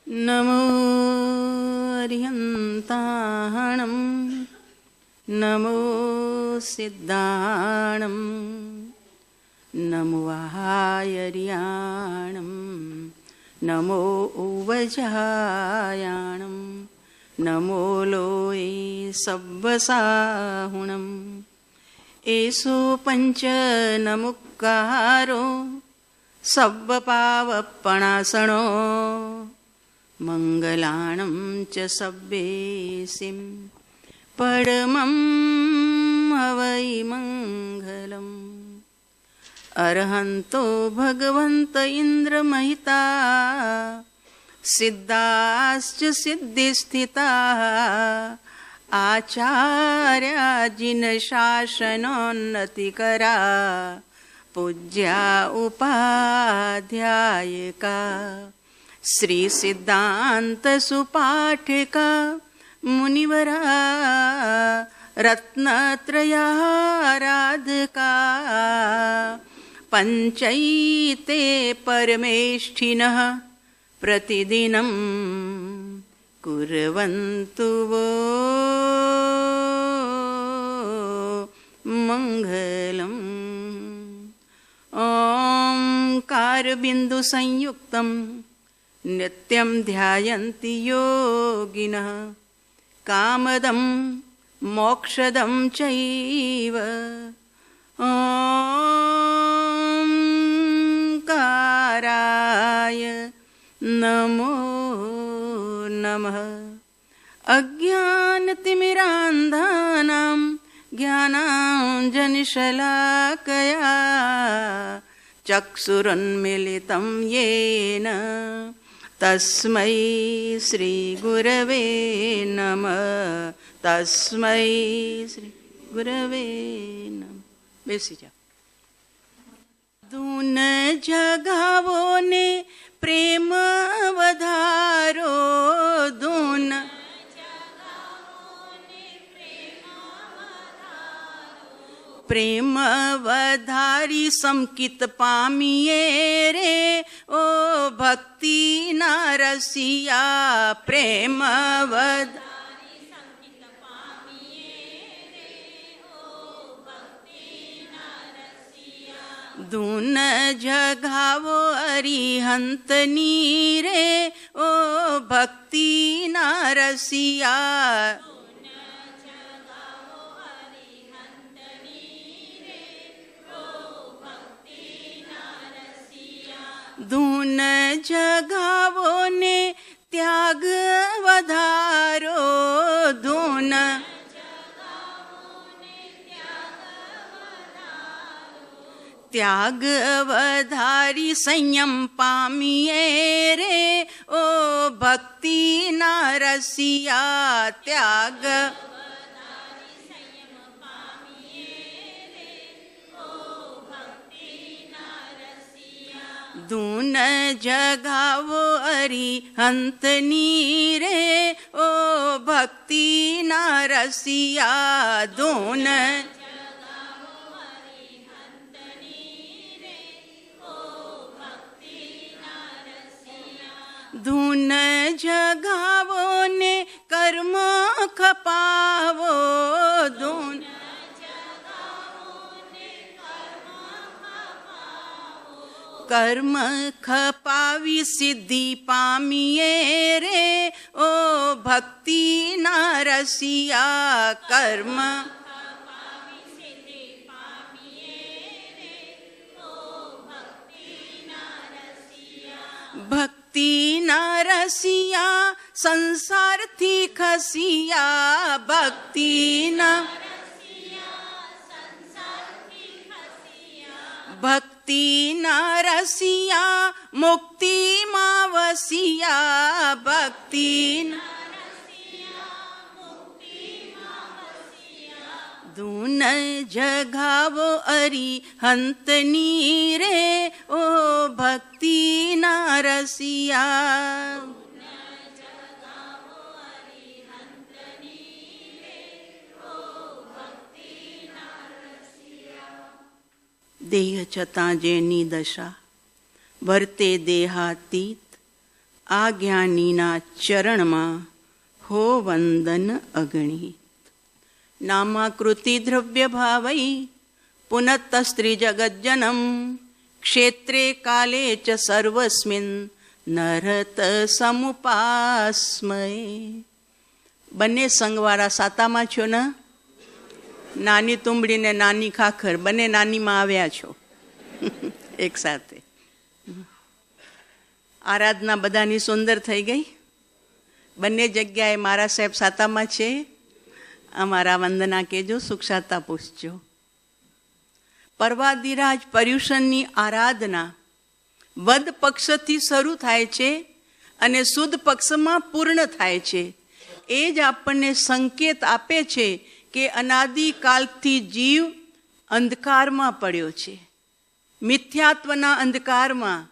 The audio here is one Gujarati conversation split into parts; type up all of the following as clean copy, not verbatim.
नमो अरिहन्ताणं नमो सिद्धाणं नमो वाहायर्याणं नमो उवजायाणं नमो लोये सब्बसाहुणं एषो पञ्च नमुक्कारो सब्बपावपणासनो मंगलाणं च सब्बेसिं परमं हवै मंगलम् अरहन्तो भगवन्त इन्द्रमहिता सिद्धाश्च सिद्धिस्थिताः आचार्या जिनशासनोन्नतिकरा पूज्या उपाध्यायिका श्री सिद्धांत सुपाठिका मुनिवरा रत्नत्रयाराधका पंचैते परमेष्ठिनः प्रतिदिनं कुर्वन्तु वो मंगलम्। ओंकारबिन्दु संयुक्तं नित्यं ध्यायन्ति योगिनः कामदं मोक्षदं चैव ओंकाराय नमो नमः। अज्ञानतिमिरान्धानां ज्ञानाञ्जनशलाकया चक्षुरुन्मीलितं येन तस्मै श्रीगुरवे नमः। तस्मै श्रीगुरवे नमः। बेसी जाओ। धून जगावो ने प्रेम वधारो धून प्रेम वधारी समकित पामिये रे ओ भक्ति नारसिया प्रेम वधारी समकित पामिये रे ओ भक्ति नारसिया धून जगावो अरिहंत नीरे ओ भक्ति नारसिया धून जगावो ने त्याग वधारो धून त्याग वधारी संयम पामिये रे ओ भक्ति नारसिया त्याग धून जगावो अरिहंत नीरे ओ भक्ति नारसिया धून जगावो अरिहंत नीरे ओ भक्ति नारसिया धून जगावो ने कर्म खपावो धून कर्म खपावी सिद्धि पामिये रे ओ भक्ति नारसिया कर्म खपावी सिद्धि पामिये रे ओ भक्ति नारसिया भक्ति नारसिया संसार थी खसिया भक्ति नारसिया संसार थी खसिया भक्ति नारसिया मुक्ति मावसिया भक्ति नारसिया मुक्ति मावसिया धून जगावो अरिहंत नीरे ओ भक्ति नारसिया देह छतां जेनी दशा वर्ते देहातीत આ જ્ઞાનીના ચરણમાં હો વંદન અગણિત. નામાકૃતિ દ્રવ્ય ભાવૈ પુનઃ સ્ત્રી જગજ્જનમ ક્ષેત્રે કાલે ચ સર્વસ્મિન નરત સમુપાસ્મય. બંને સંઘવાળા સાતામાં છો ને? નાની તુંબડી ને નાની ખાખર બંને નાનીમાં આવ્યા છો એક સાથે. આરાધના બધાની સુંદર થઈ ગઈ. બંને જગ્યાએ મારા સાહેબ સાતામાં છે. અમારા વંદના કહેજો, સુખસાતા પૂછજો. પર્વાધિરાજ પર્યુષણની આરાધના વદ પક્ષથી શરૂ થાય છે અને સુદ પક્ષમાં પૂર્ણ થાય છે. એ જ આપણને સંકેત આપે છે કે અનાદિકાલથી જીવ અંધકારમાં પડ્યો છે. મિથ્યાત્વના અંધકારમાં,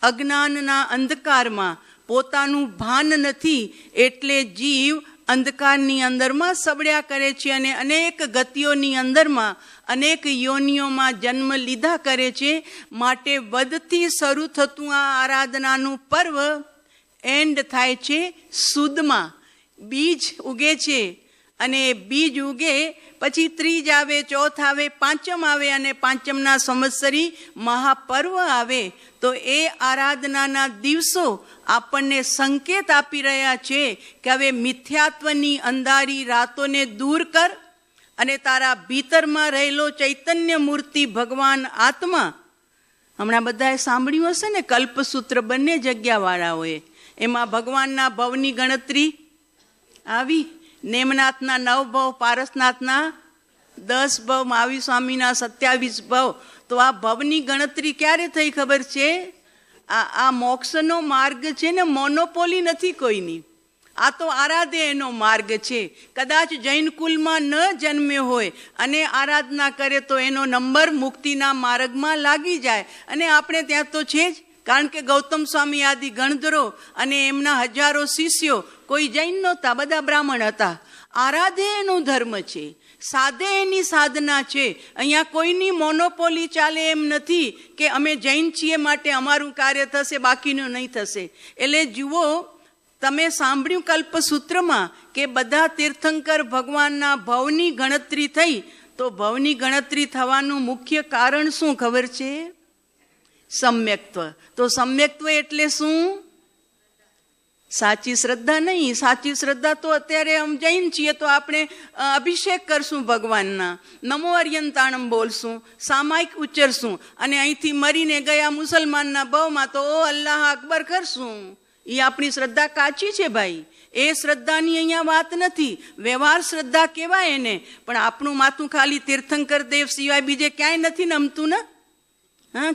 અજ્ઞાનના અંધકારમાં પોતાનું ભાન નથી, એટલે જીવ અંધકારની અંદરમાં સબળ્યા કરે છે અને અનેક ગતિઓની અંદરમાં અનેક યોનિઓમાં જન્મ લીધા કરે છે. માટે વધથી શરૂ થતું આ આરાધનાનું પર્વ એન્ડ થાય છે સુદમાં. બીજ ઉગે છે અને બીજ ઉગે પછી ત્રીજ આવે, ચોથ આવે, પાંચમ આવે અને પાંચમના સંવત્સરી મહાપર્વ આવે. તો એ આરાધનાના દિવસો આપણને સંકેત આપી રહ્યા છે કે હવે મિથ્યાત્વની અંધારી રાતોને દૂર કર અને તારા ભીતરમાં રહેલો ચૈતન્ય મૂર્તિ ભગવાન આત્મા. હમણાં બધાએ સાંભળ્યું હશે ને કલ્પસૂત્ર બંને જગ્યાવાળાઓએ. એમાં ભગવાનના ભવની ગણતરી આવી. નેમનાથના 9 ભવ, પારસનાથના 10 ભવ, મહાવીર સ્વામીના 27 ભવ. તો આ ભવની ગણતરી ક્યારે થઈ ખબર છે? આ મોક્ષનો માર્ગ છે ને, મોનોપોલી નથી કોઈની. આ તો આરાધે એનો માર્ગ છે. કદાચ જૈન કુલમાં ન જન્મ્યો હોય અને આરાધના કરે તો એનો નંબર મુક્તિના માર્ગમાં લાગી જાય. અને આપણે ત્યાં તો છે જ, કારણ કે ગૌતમ સ્વામી આદિ ગણધરો અને એમના હજારો શિષ્યો કોઈ જૈન નહોતા, બધા બ્રાહ્મણ હતા. આરાધે એનો ધર્મ છે, સાધે એની સાધના છે. અહીંયા કોઈની મોનોપોલી ચાલે એમ નથી કે અમે જૈન છીએ માટે અમારું કાર્ય થશે, બાકીનું નહીં થશે. એટલે જુઓ, તમે સાંભળ્યું કલ્પસૂત્રમાં કે બધા તીર્થંકર ભગવાનના ભવની ગણતરી થઈ. તો ભવની ગણતરી થવાનું મુખ્ય કારણ શું ખબર છે? સમ્યક્ત્વ. તો સમ્યક્ત્વ એટલે શું? સાચી શ્રદ્ધા નહીં. સાચી શ્રદ્ધા તો અત્યારે આમ જૈન છીએ તો આપણે અભિષેક કરશું ભગવાનના, નમો અર્યંતાણમ બોલશું, સામાયિક ઉચ્ચરશું, અને અહીંથી મરીને ગયા મુસલમાનના ભવમાં તો ઓ અલ્લાહ અકબર કરશું. એ આપણી શ્રદ્ધા કાચી છે ભાઈ. એ શ્રદ્ધાની અહીંયા વાત નથી. વ્યવહાર શ્રદ્ધા કહેવાય એને. પણ આપણું માથું ખાલી તીર્થંકર દેવ સિવાય બીજે ક્યાંય નથી નમતું ને.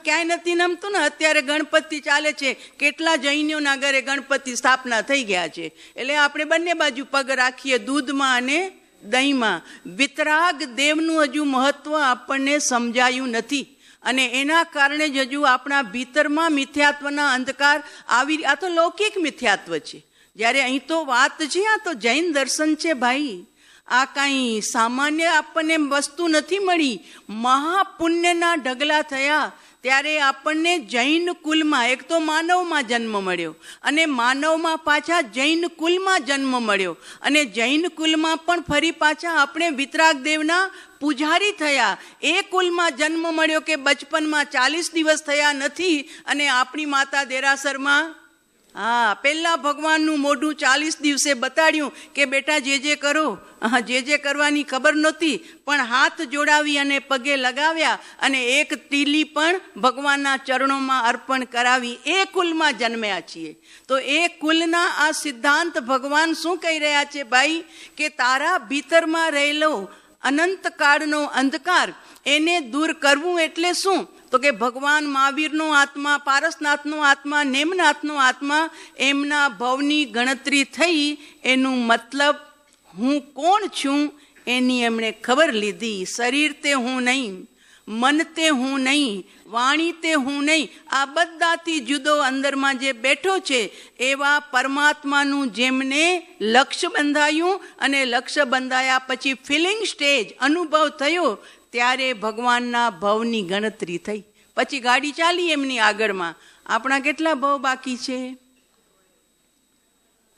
ક્યાંય નથી નમતું ને. અત્યારે ગણપતિ ચાલે છે, કેટલા જૈનોના ઘરે ગણપતિ સ્થાપના થઈ ગયા છે. એટલે આપણે બંને બાજુ પગ રાખીએ, દૂધમાં અને દહીંમાં. વિતરાગ દેવનું હજુ મહત્વ આપણને સમજાયું નથી અને એના કારણે જ હજુ આપણા ભીતરમાં મિથ્યાત્વના અંધકાર આવી. આ તો લૌકિક મિથ્યાત્વ છે, જ્યારે અહીં તો વાત છે, આ તો જૈન દર્શન છે ભાઈ. આ કાંઈ સામાન્ય આપણને વસ્તુ નથી મળી. મહાપુણ્યના ઢગલા થયા ત્યારે આપણને જૈન કુલમાં, એક તો માનવમાં જન્મ મળ્યો અને માનવમાં પાછા જૈન કુલમાં જન્મ મળ્યો અને જૈન કુલમાં પણ ફરી પાછા આપણે વિતરાગ દેવના પૂજારી થયા. એ કુલમાં જન્મ મળ્યો કે બચપનમાં 40 દિવસ થયા નથી અને આપણી માતા દેરાસરમાં પહેલા ભગવાનનું મોઢું 40 દિવસે બતાડ્યું કે બેટા જે કરો. જે કરવાની ખબર નહોતી, પણ હાથ જોડાવી અને પગે લગાવ્યા અને એક ટીલી પણ ભગવાનના ચરણોમાં અર્પણ કરાવી. એ કુલમાં જન્મ્યા છીએ. તો એ કુલના આ સિદ્ધાંત ભગવાન શું કહી રહ્યા છે ભાઈ? કે તારા ભીતરમાં રહેલો અનંતકાળનો અંધકાર એને દૂર કરવું એટલે શું? તો કે ભગવાન મહાવીરનો આત્મા, પારસનાથનો આત્મા, નેમનાથનો આત્મા, એમના ભવની ગણતરી થઈ. એનું મતલબ હું કોણ છું એની એમણે ખબર લીધી. શરીર તે હું નહીં, મન તે હું નહીં, વાણી તે હું નહીં. આ બધાથી જુદો અંદરમાં જે બેઠો છે એવા પરમાત્માનું જેમને લક્ષ્ય બંધાયું અને લક્ષ્ય બંધાયા પછી ફિલિંગ સ્ટેજ અનુભવ થયો ત્યારે ભગવાનના ભવની ગણતરી થઈ. પછી ગાડી ચાલી એમની આગળમાં. આપણા કેટલા ભવ બાકી છે?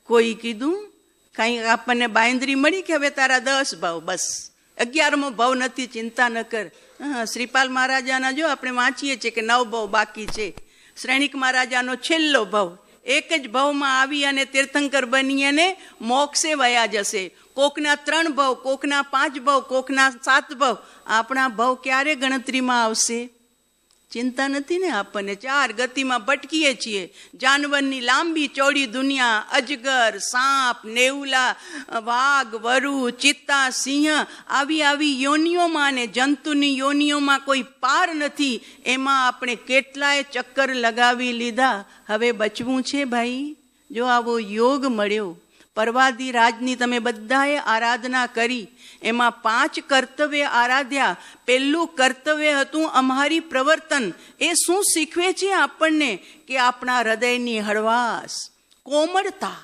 કોઈ કીધું કાંઈ આપણને બાંયધરી મળી કે હવે તારા 10 ભાવ, બસ 11મો ભાવ નથી, ચિંતા ન કર. શ્રીપાલ મહારાજાના જો આપણે વાંચીએ છીએ કે 9 ભાવ બાકી છે. શ્રેણિક મહારાજાનો છેલ્લો ભાવ, એક જ ભાવમાં આવી અને તીર્થંકર બની અને મોક્ષે વયા જશે. કોકના 3 ભાવ, કોકના 5 ભાવ, કોકના 7 ભાવ. આપણા ભાવ ક્યારે ગણતરીમાં આવશે? ચિંતા નથી ને આપણને. 4 ગતિમાં ભટકીએ છીએ. જાનવરની લાંબી ચોડી દુનિયા, અજગર, સાપ, નેવલા, વાઘ, વરુ, ચિત્તા, સિંહ, આવી યોનિઓમાં ને જંતુની યોનિઓમાં કોઈ પાર નથી. એમાં આપણે કેટલાય ચક્કર લગાવી લીધા. હવે બચવું છે ભાઈ. જો આવો યોગ મળ્યો, પરવાદી રાજની તમે બધાએ આરાધના કરી, એમાં 5 કર્તવ્ય આરાધ્યા. પહેલું કર્તવ્ય હતું અમારી પ્રવર્તન. એ શું શીખવે છે આપણને? કે આપણા હૃદયની હળવાશ, કોમળતા,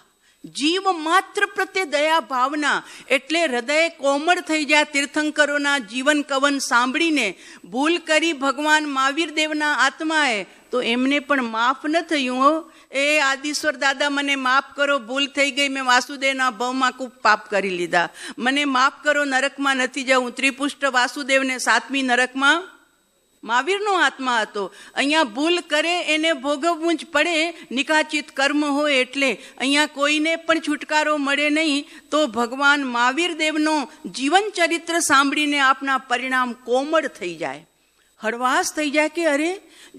જીવ માત્ર પ્રત્યે દયા ભાવના. એટલે હૃદય કોમળ થઈ જાય. તીર્થંકરોના જીવન કવન સાંભળીને ભૂલ કરી ભગવાન મહાવીર દેવના આત્માએ, તો એમને પણ માફ ન થયું. હો, એ આદિશ્વર દાદા મને માફ કરો, ભૂલ થઈ ગઈ, મેં વાસુદેવના ભાવમાં ખૂબ પાપ કરી લીધા, મને માફ કરો, નરકમાં નથી જવું. ત્રિપુષ્ટ વાસુદેવને 7મી નરકમાં મહાવીરનો આત્મા હતો. અહીંયા ભૂલ કરે એને ભોગવવું જ પડે, નિકાચિત કર્મ હોય એટલે. અહીંયા કોઈને પણ છુટકારો મળે નહીં. તો ભગવાન મહાવીર દેવનો જીવન ચરિત્ર સાંભળીને આપના પરિણામ કોમળ થઈ જાય, હળવાશ થઈ જાય કે અરે,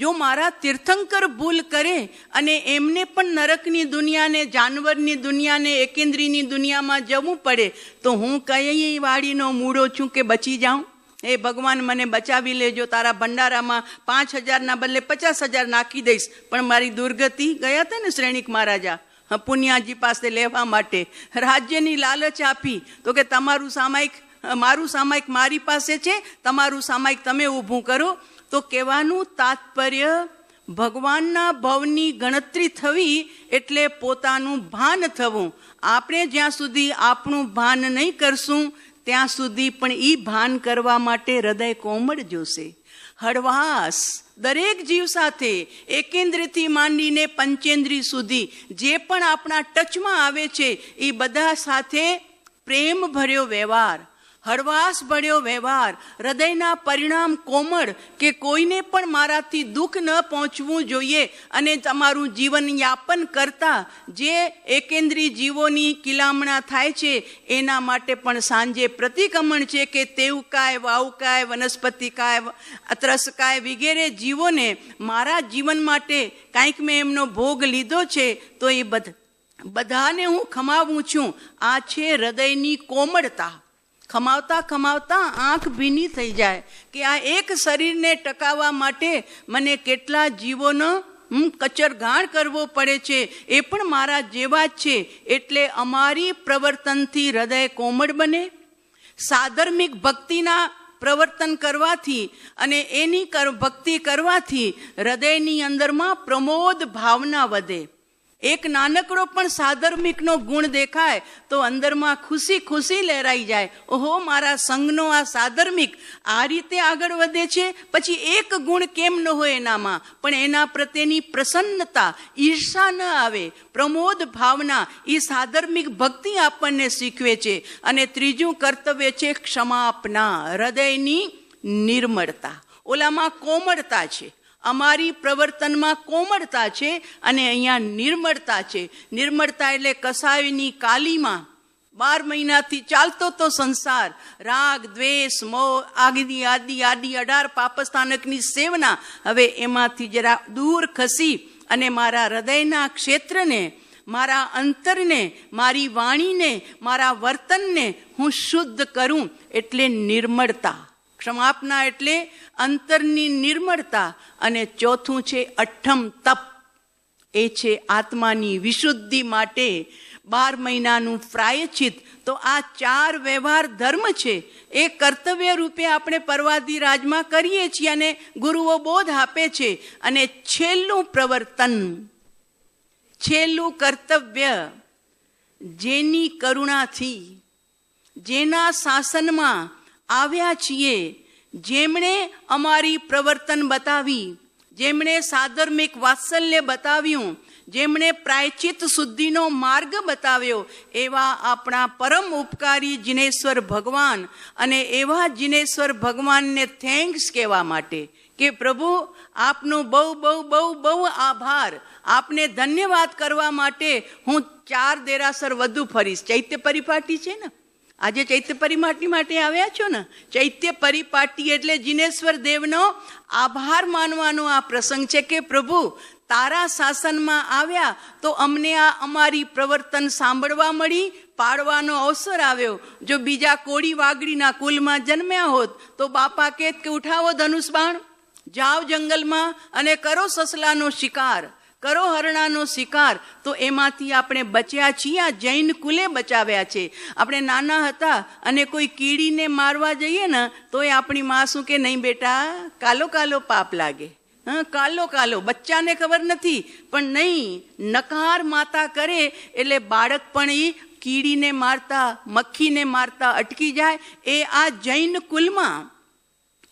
જો મારા તીર્થંકર ભૂલ કરે અને એમને પણ નરકની દુનિયાને, જાનવરની દુનિયાને, એકેન્દ્રીની દુનિયામાં જવું પડે, તો હું કઈ વાડીનો મૂળો છું કે બચી જાઉં? એ ભગવાન મને બચાવી લેજો, તારા ભંડારામાં 5,000ના બદલે 50,000 નાખી દઈશ. પણ મારી દુર્ગતિ, ગયા હતા ને શ્રેણિક મહારાજા પુનિયાજી પાસે લેવા માટે, રાજ્યની લાલચ આપી, તો કે તમારું સામાયિક, મારું સામાયિક મારી પાસે છે, તમારું સામાયિક તમે ઊભું કરો. તો કહેવાનું તાત્પર્ય, ભગવાનના ભવની ગણતરી થવી એટલે પોતાનું ભાન થવું. આપણે જ્યાં સુધી આપણું ભાન નહીં કરશું ત્યાં સુધી પણ એ ભાન કરવા માટે હૃદય કોમળ જોશે, હળવાશ. દરેક જીવ સાથે, એકેન્દ્રથી માંડીને પંચેન્દ્રિય સુધી જે પણ આપણા ટચમાં આવે છે એ બધા સાથે પ્રેમ ભર્યો વ્યવહાર, હળવાશ ભર્યો વ્યવહાર, હૃદયના પરિણામ કોમળ, કે કોઈને પણ મારાથી દુઃખ ન પહોંચવું જોઈએ. અને તમારું જીવન યાપન કરતા જે એકેન્દ્રી જીવોની કિલામણા થાય છે એના માટે પણ સાંજે પ્રતિક્રમણ છે કે તેવકાય, વાવકાય, વનસ્પતિકાય, ત્રસકાય વગેરે જીવોને મારા જીવન માટે કાંઈક મેં એમનો ભોગ લીધો છે, તો એ બધાને હું ખમાવું છું. આ છે હૃદયની કોમળતા. ખમાવતા ખમાવતા આંખ ભીની થઈ જાય કે આ એક શરીરને ટકાવવા માટે મને કેટલા જીવોનો કચરઘાણ કરવો પડે છે, એ પણ મારા જેવા જ છે. એટલે અમારી પ્રવર્તનથી હૃદય કોમળ બને. સાધર્મિક ભક્તિના પ્રવર્તન કરવાથી અને એની ભક્તિ કરવાથી હૃદયની અંદરમાં પ્રમોદ ભાવના વધે. એક નાનકડો પણ સાધર્મિકનો ગુણ દેખાય તો અંદરમાં ખુશી ખુશી લહેરાઈ જાય. ઓહો, મારા સંઘનો આ સાધર્મિક આ રીતે આગળ વધે છે. પછી એક ગુણ કેમ ન હોય એનામાં, પણ એના પ્રત્યેની પ્રસન્નતા, ઈર્ષા ન આવે, પ્રમોદ ભાવના, એ સાધર્મિક ભક્તિ આપણને શીખવે છે. અને ત્રીજું કર્તવ્ય છે ક્ષમાપના, હૃદયની નિર્મળતા. ઓલામાં કોમળતા છે, અમારી પ્રવર્તનમાં કોમળતા છે અને અહીંયા નિર્મળતા છે. નિર્મળતા એટલે કસાયની કાલીમાં 12 મહિનાથી ચાલતો તો સંસાર, રાગ, દ્વેષ, મોહ, આદિ 18 પાપસ્થાનકની સેવના, હવે એમાંથી જરા દૂર ખસી અને મારા હૃદયના ક્ષેત્રને, મારા અંતરને, મારી વાણીને, મારા વર્તનને હું શુદ્ધ કરું. એટલે નિર્મળતા. ક્ષમાપના એટલે અંતરની નિર્મળતા. અને ચોથું છે અઠમ તપ. એ છે આત્માની વિશુદ્ધિ માટે 12 મહિનાનું પ્રાયશ્ચિત. તો આ 4 વ્યવહાર ધર્મ છે, એ કર્તવ્ય રૂપે આપણે પરવાદી રાજમાં કરીએ છીએ અને ગુરુઓ બોધ આપે છે. અને છેલ્લું પ્રવર્તન, છેલ્લું કર્તવ્ય, જેની કરુણાથી, જેના શાસનમાં આવ્યા છીએ, જેમણે અમારી પ્રવર્તન બતાવી, જેમણે સાધર્મિક વાત્સલ્ય બતાવ્યું, જેમણે પ્રાયચિત શુદ્ધિનો માર્ગ બતાવ્યો એવા આપણા પરમ ઉપકારી જિનેશ્વર ભગવાન અને એવા જિનેશ્વર ભગવાનને થેન્ક્સ કહેવા માટે કે પ્રભુ આપનો બહુ બહુ બહુ બહુ આભાર, આપને ધન્યવાદ કરવા માટે હું 4 દેરાસર વધુ ફરીશ. ચૈત્ય પરિપાટી છે ને, આજે ચૈત્ય પરિપાટી માટે આવ્યા છો ને, ચૈત્ય પરિપાટી એટલે જિનેશ્વર દેવનો આભાર માનવાનો આ પ્રસંગ છે કે પ્રભુ તારા શાસનમાં આવ્યા તો અમને આ અમારી પ્રવર્તન સાંભળવા મળી, પાડવાનો અવસર આવ્યો. જો બીજા કોળી વાગડીના કુલમાં જન્મ્યા હોત તો બાપા કહેત કે ઉઠાવો ધનુષ બાણ, જાઓ જંગલમાં અને કરો સસલાનો શિકાર, કરો હરણાનો શિકાર. તો એમાંથી આપણે બચ્યા છીએ. આ જૈન કુલે બચાવ્યા છે. આપણે નાના હતા અને કોઈ કીડીને મારવા જઈએ ને તો એ આપણી માં શું કે નહીં બેટા કાલો કાલો પાપ લાગે. કાલો કાલો બચ્ચાને ખબર નથી પણ નહીં, નકાર માતા કરે એટલે બાળક પણ એ કીડીને મારતા મક્ખીને મારતા અટકી જાય. એ આ જૈન કુલમાં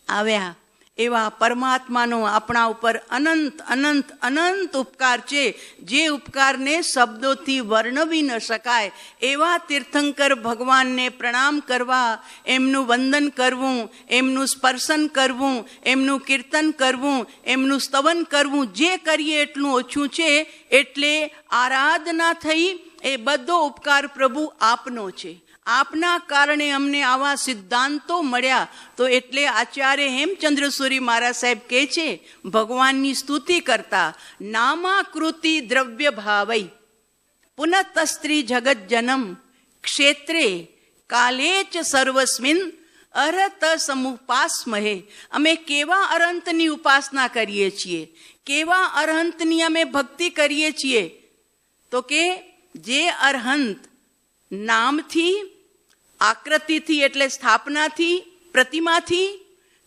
આવ્યા એવા પરમાત્માનો આપણા ઉપર અનંત અનંત અનંત ઉપકાર છે, જે ઉપકારને શબ્દોથી વર્ણવી ન શકાય. એવા તીર્થંકર ભગવાનને પ્રણામ કરવા, એમનું વંદન કરવું, એમનું સ્પર્શન કરવું, એમનું કીર્તન કરવું, એમનું સ્તવન કરવું, જે કરીએ એટલું ઓછું છે. એટલે આરાધના થઈ એ બધો ઉપકાર પ્રભુ આપનો છે. આપના કારણે અમને આવા સિદ્ધાંતો મળ્યા. તો એટલે આચાર્ય હેમચંદ્ર સુરી મહારાજ સાહેબ કહે છે ભગવાનની સ્તુતિ કરતા, નામાકૃતિ દ્રવ્ય ભાવૈ પુનઃતસ્ત્રી જગત જનમ ક્ષેત્રે કાલે ચ સર્વસ્મિન અરત સમુપાસમહે. અમે કેવા અરંતની ઉપાસના કરીએ છીએ, કેવા અરહંતની અમે ભક્તિ કરીએ છીએ. તો કે જે અરહંત નામથી, આકૃતિથી એટલે સ્થાપનાથી, પ્રતિમાથી,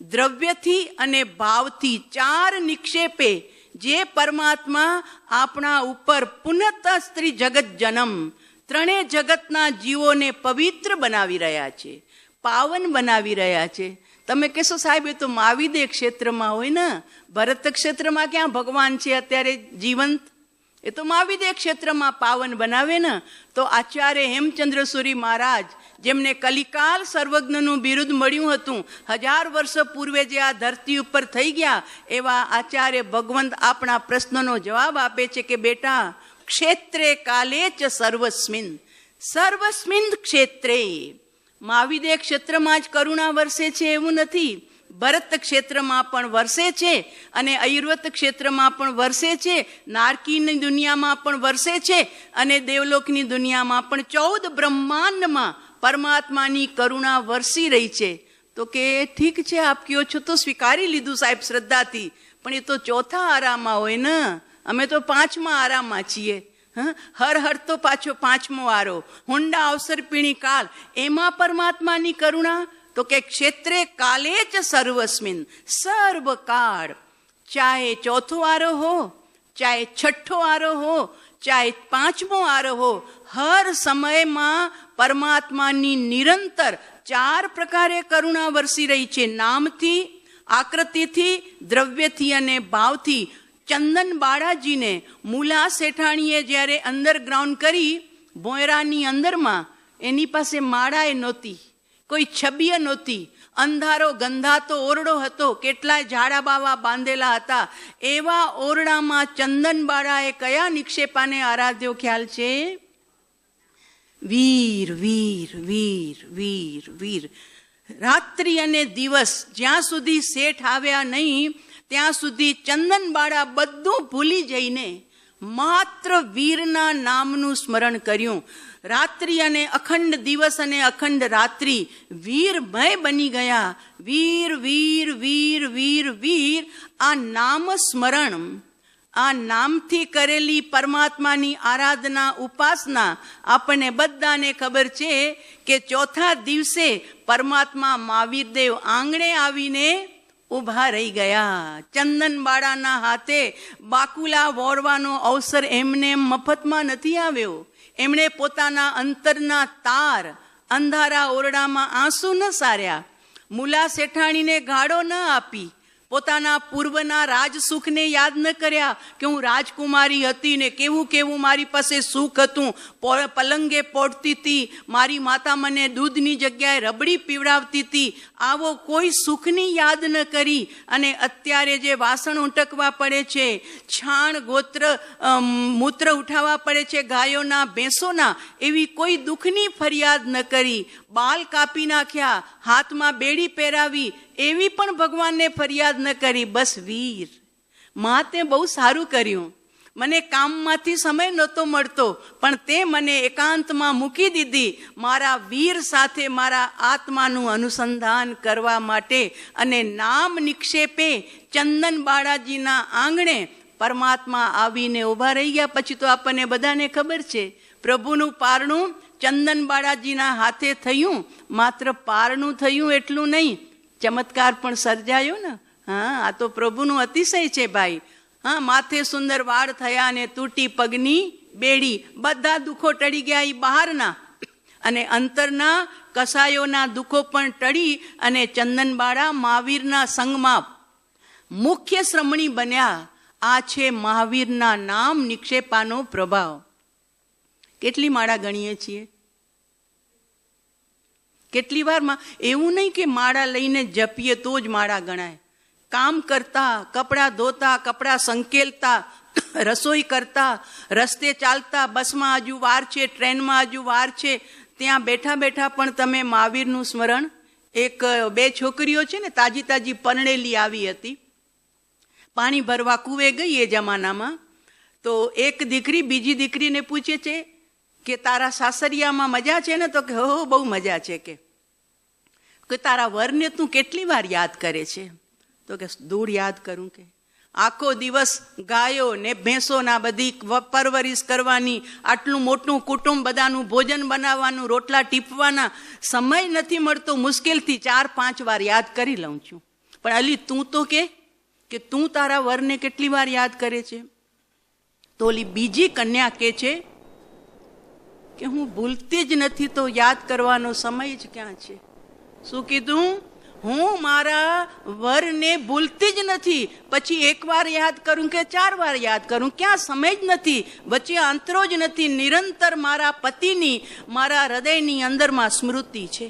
દ્રવ્યથી અને ભાવથી 4 નિક્ષેપે જે પરમાત્મા આપણા ઉપર પુનઃ સ્ત્રી જગત જન્મ 3 જગતના જીવોને પવિત્ર બનાવી રહ્યા છે, પાવન બનાવી રહ્યા છે. તમે કહેશો સાહેબ એ તો મહાવિદે ક્ષેત્રમાં હોય ને, ભરત ક્ષેત્રમાં ક્યાં ભગવાન છે અત્યારે જીવંત? એ તો મહાવિદે ક્ષેત્રમાં પાવન બનાવે ને. તો આચાર્ય હેમચંદ્ર સુરી મહારાજ જેમને કલિકાલ સર્વજ્ઞનું બિરુદ મળ્યું હતું, 1000 વર્ષ પૂર્વે જે આ ધરતી ઉપર થઈ ગયા, એવા આચાર્ય ભગવંત આપણા પ્રશ્નનો જવાબ આપે છે કે બેટા ક્ષેત્રે કાલે ચ સર્વસ્મિન, સર્વસ્મિન ક્ષેત્રે. મહાવિદે ક્ષેત્રમાં જ કરુણા વરસે છે એવું નથી, ભરત ક્ષેત્રમાં પણ વરસે છે અને આયુર્વેદ ક્ષેત્રમાં પણ વરસે છે, નારકીની દુનિયામાં પણ વરસે છે અને દેવલોકની દુનિયામાં પણ 14 બ્રહ્માંડમાં પરમાત્માની કરુણા વરસી રહી છે. તો કે ઠીક છે આપ કયો છો તો સ્વીકારી લીધું સાહેબ શ્રદ્ધાથી, પણ એ તો 4થા આરામાં હોય ને, અમે તો 5મા આરામાં છીએ. હર હર તો પાછો 5મો આરો, હુંડા અવસર પીણી કાલ, એમાં પરમાત્માની કરુણા. તો કે ક્ષેત્રે કાલે ચ સર્વસ્મિન, સર્વકાળ, ચાહે 4થો આરો હો, ચાહે 6ઠો આરો હો, ચાહે 5મો આરો હો, હર સમયમાં પરમાત્માની નિરંતર 4 પ્રકારે કરુણા વરસી રહી છે. નામથી, આકૃતિથી, દ્રવ્યથી અને ભાવથી. ચંદન બાળાજીને મુલા શેઠાણીએ જ્યારે અંડરગ્રાઉન્ડ કરી ભોયરાની અંદરમાં, એની પાસે માળાએ નહોતી, કોઈ છબીએ નહોતી, અંધારો ગંધાતો ઓરડો હતો, કેટલાય ઝાડા બાવા બાંધેલા હતા. એવા ઓરડામાં ચંદન બાળાએ કયા નિક્ષેપાને આરાધ્યો ખ્યાલ છે? વીર વીર વીર વીર વીર. રાત્રિ અને દિવસ જ્યાં સુધી શેઠ આવ્યા નહીં ત્યાં સુધી ચંદન બાળા બધું ભૂલી જઈને માત્ર વીરના નામનું સ્મરણ કર્યું. રાત્રિ અને અખંડ દિવસ અને અખંડ રાત્રિ વીરમય બની ગયા. વીર વીર વીર વીર વીર. આ નામ સ્મરણ, આ નામથી કરેલી પરમાત્માની આરાધના, ઉપાસના આપણને બધાને ખબર છે કે 4થા દિવસે પરમાત્મા મહાવીરદેવ આંગણે આવીને ઊભા રહી ગયા. ચંદન બાળાના હાથે બાકુલા વોરવાનો અવસર એમને મફતમાં નથી આવ્યો. એમણે પોતાના અંતરના તાર અંધારા ઓરડામાં આંસુ ન સાર્યા, મુલા શેઠાણીને ગાળો ન આપી, પોતાના પૂર્વના રાજસુખને યાદ ન કર્યા કે હું રાજકુમારી હતી ને કેવું કેવું મારી પાસે સુખ હતું, પલંગે પોડતી હતી, મારી માતા મને દૂધની જગ્યાએ રબડી પીવડાવતી હતી. આવો કોઈ સુખની યાદ ન કરી અને અત્યારે જે વાસણ ઉટકવા પડે છે, છાણ ગોત્ર મૂત્ર ઉઠાવવા પડે છે ગાયોના ભેંસોના, એવી કોઈ દુઃખની ફરિયાદ ન કરી. બાલ કાપી નાખ્યા, હાથમાં બેડી પહેરાવી, એવી પણ ભગવાનને ફરિયાદ ન કરી. બસ વીર મા તે બહુ સારું કર્યું, મને કામમાંથી સમય નહોતો મળતો પણ તે મને એકાંતમાં મૂકી દીધી મારા વીર સાથે મારા આત્માનું અનુસંધાન કરવા માટે. અને નામ નિક્ષેપે ચંદન બાળાજીના આંગણે પરમાત્મા આવીને ઊભા રહી ગયા. પછી તો આપણને બધાને ખબર છે પ્રભુનું પારણું ચંદન બાળાજીના હાથે થયું. માત્ર પારણું થયું એટલું નહીં, ચમત્કાર પણ સર્જાયો ને. હા, આ તો પ્રભુનું અતિશય છે ભાઈ. હા, માથે સુંદર વાળ થયા અને તૂટી પગની બેડી, બધા દુઃખો ટળી ગયા એ બહારના, અને અંતરના કસાયોના દુઃખો પણ ટળી અને ચંદનબાળા મહાવીરના સંગમાં મુખ્ય શ્રમણી બન્યા. આ છે મહાવીરના નામ નિક્ષેપાનો પ્રભાવ. કેટલી માળા ગણીએ છીએ? કેટલી વારમાં એવું નહીં કે માળા લઈને જપીએ તો જ માળા ગણાય. કામ કરતા, કપડાં ધોતા, કપડાં સંકેલતા, રસોઈ કરતા, રસ્તે ચાલતા, બસમાં હજુ વાર છે, ટ્રેનમાં હજુ વાર છે, ત્યાં બેઠા બેઠા પણ તમે મહાવીરનું સ્મરણ. એક બે છોકરીઓ છે ને, તાજી તાજી પરણેલી આવી હતી, પાણી ભરવા કૂવે ગઈ એ જમાનામાં. તો એક દીકરી બીજી દીકરીને પૂછે છે કે તારા સાસરિયામાં મજા છે ને? તો કે હો, બહુ મજા છે. કે તારા વરને તું કેટલી વાર યાદ કરે છે? તો કે દૂર યાદ કરું. કે આખો દિવસ ગાયો ને ભેંસોના બધી પરવરિશ કરવાની, આટલું મોટું કુટુંબ, બધાનું ભોજન બનાવવાનું, રોટલા ટીપવાના, સમય નથી મળતો. મુશ્કેલથી 4-5 વાર યાદ કરી લઉં છું. પણ અલી તું તો કે તું તારા વરને કેટલી વાર યાદ કરે છે? તો ઓલી બીજી કન્યા કે છે કે હું ભૂલતી જ નથી, તો યાદ કરવાનો સમય જ ક્યાં છે? શું કીધું? હું મારા વરને ભૂલતી જ નથી. પછી 1 વાર યાદ કરું કે 4 વાર યાદ કરું, ક્યાં સમય જ નથી, વચ્ચે અંતરો જ નથી. નિરંતર મારા પતિની મારા હૃદયની અંદરમાં સ્મૃતિ છે.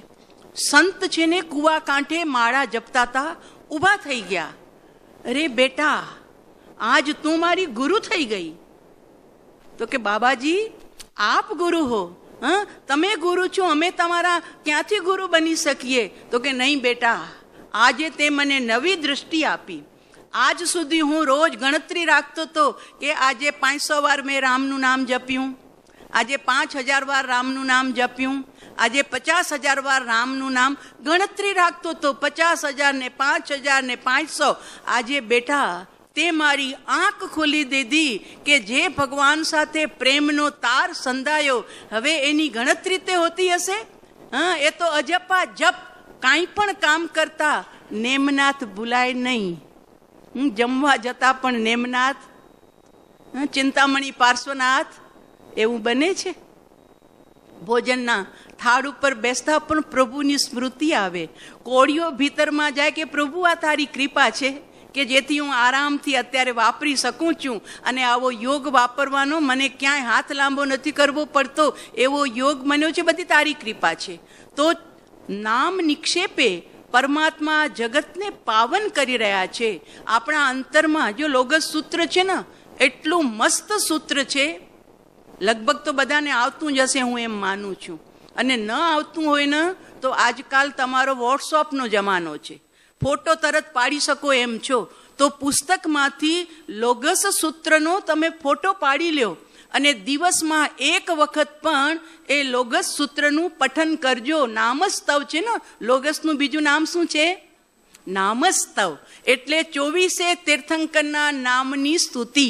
સંત છે ને કુવા કાંઠે માળા જપતા હતા, ઊભા થઈ ગયા. અરે બેટા, આજ તું મારી ગુરુ થઈ ગઈ. તો કે બાબાજી આપ ગુરુ હો? હા, તમે ગુરુ છો, અમે તમારા ક્યાંથી ગુરુ બની શકીએ? તો કે નહીં બેટા, આજે તે મને નવી દૃષ્ટિ આપી. આજ સુધી હું રોજ ગણતરી રાખતો હતો કે આજે 500 વાર મેં રામનું નામ જપ્યું, આજે 5000 વાર રામનું નામ જપ્યું, આજે 50,000 વાર રામનું નામ ગણતરી રાખતો હતો. 50,000 ને 5,000 ને 500. આજે બેટા તે મારી આંખ ખોલી દીધી કે જે ભગવાન સાથે પ્રેમનો તાર સંધાયો, હવે એની ગણતરી તે હોતી હશે? હા, એ તો અજપા જપ. કાંઈ પણ કામ કરતા નેમનાથ ભૂલાય નહીં. જમવા જતા પણ નેમનાથ, ચિંતામણી પાર્શ્વનાથ, એવું બને છે. ભોજનના થાળ ઉપર બેસતા પણ પ્રભુની સ્મૃતિ આવે. કોળીઓ ભીતરમાં જાય કે પ્રભુ આ તારી કૃપા છે કે જેથી હું આરામથી અત્યારે વાપરી શકું છું, અને આવો યોગ વાપરવાનો મને ક્યાંય હાથ લાંબો નથી કરવો પડતો, એવો યોગ બન્યો છે, બધી તારી કૃપા છે. તો નામ નિક્ષેપે પરમાત્મા જગતને પાવન કરી રહ્યા છે. આપણા અંતરમાં જો લોગસ સૂત્ર છે ને, એટલું મસ્ત સૂત્ર છે, લગભગ તો બધાને આવતું જ હશે હું એમ માનું છું. અને ન આવતું હોય ને તો આજકાલ તમારો વોટ્સઅપનો જમાનો છે, ફોટો તરત પાડી શકો એમ છો. તો પુસ્તકમાંથી લોગસ સૂત્રનો તમે ફોટો પાડી લ્યો અને દિવસમાં 1 વખત પણ એ લોગસ સૂત્રનું પઠન કરજો. નામસ્તવ છે ને, લોગસનું બીજું નામ શું છે? નામસ્તવ. એટલે 24 તીર્થંકરના નામની સ્તુતિ,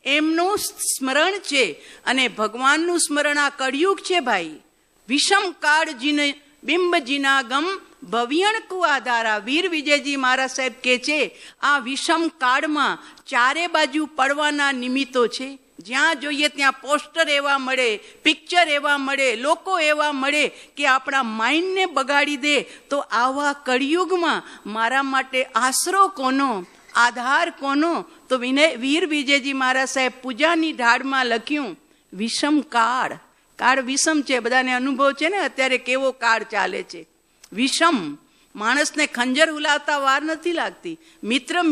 એમનું સ્મરણ છે. અને ભગવાનનું સ્મરણ આ કળિયુગ છે ભાઈ. વિષમ કાળ જીને બિંબજીના ગમ ભવિયણ કુ આધારા. વીર વિજયજી મહારાજ સાહેબ કે છે આ વિષમ કાળમાં 4 બાજુ પડવાના નિમિત્તો છે. જ્યાં જોઈએ ત્યાં પોસ્ટર એવા મળે, પિક્ચર એવા મળે, લોકો એવા મળે કે આપણા માઇન્ડને બગાડી દે. તો આવા કળિયુગમાં મારા માટે આશરો કોનો? આધાર કોનો? તો વીર વિજયજી મહારાજ સાહેબ પૂજાની ઢાળમાં લખ્યું, વિષમ કાળ. કાળ વિષમ છે, બધાને અનુભવ છે ને અત્યારે કેવો કાળ ચાલે છે. વિષમ, માણસને ખંજર હુલાવતા વાર નથી લાગતી.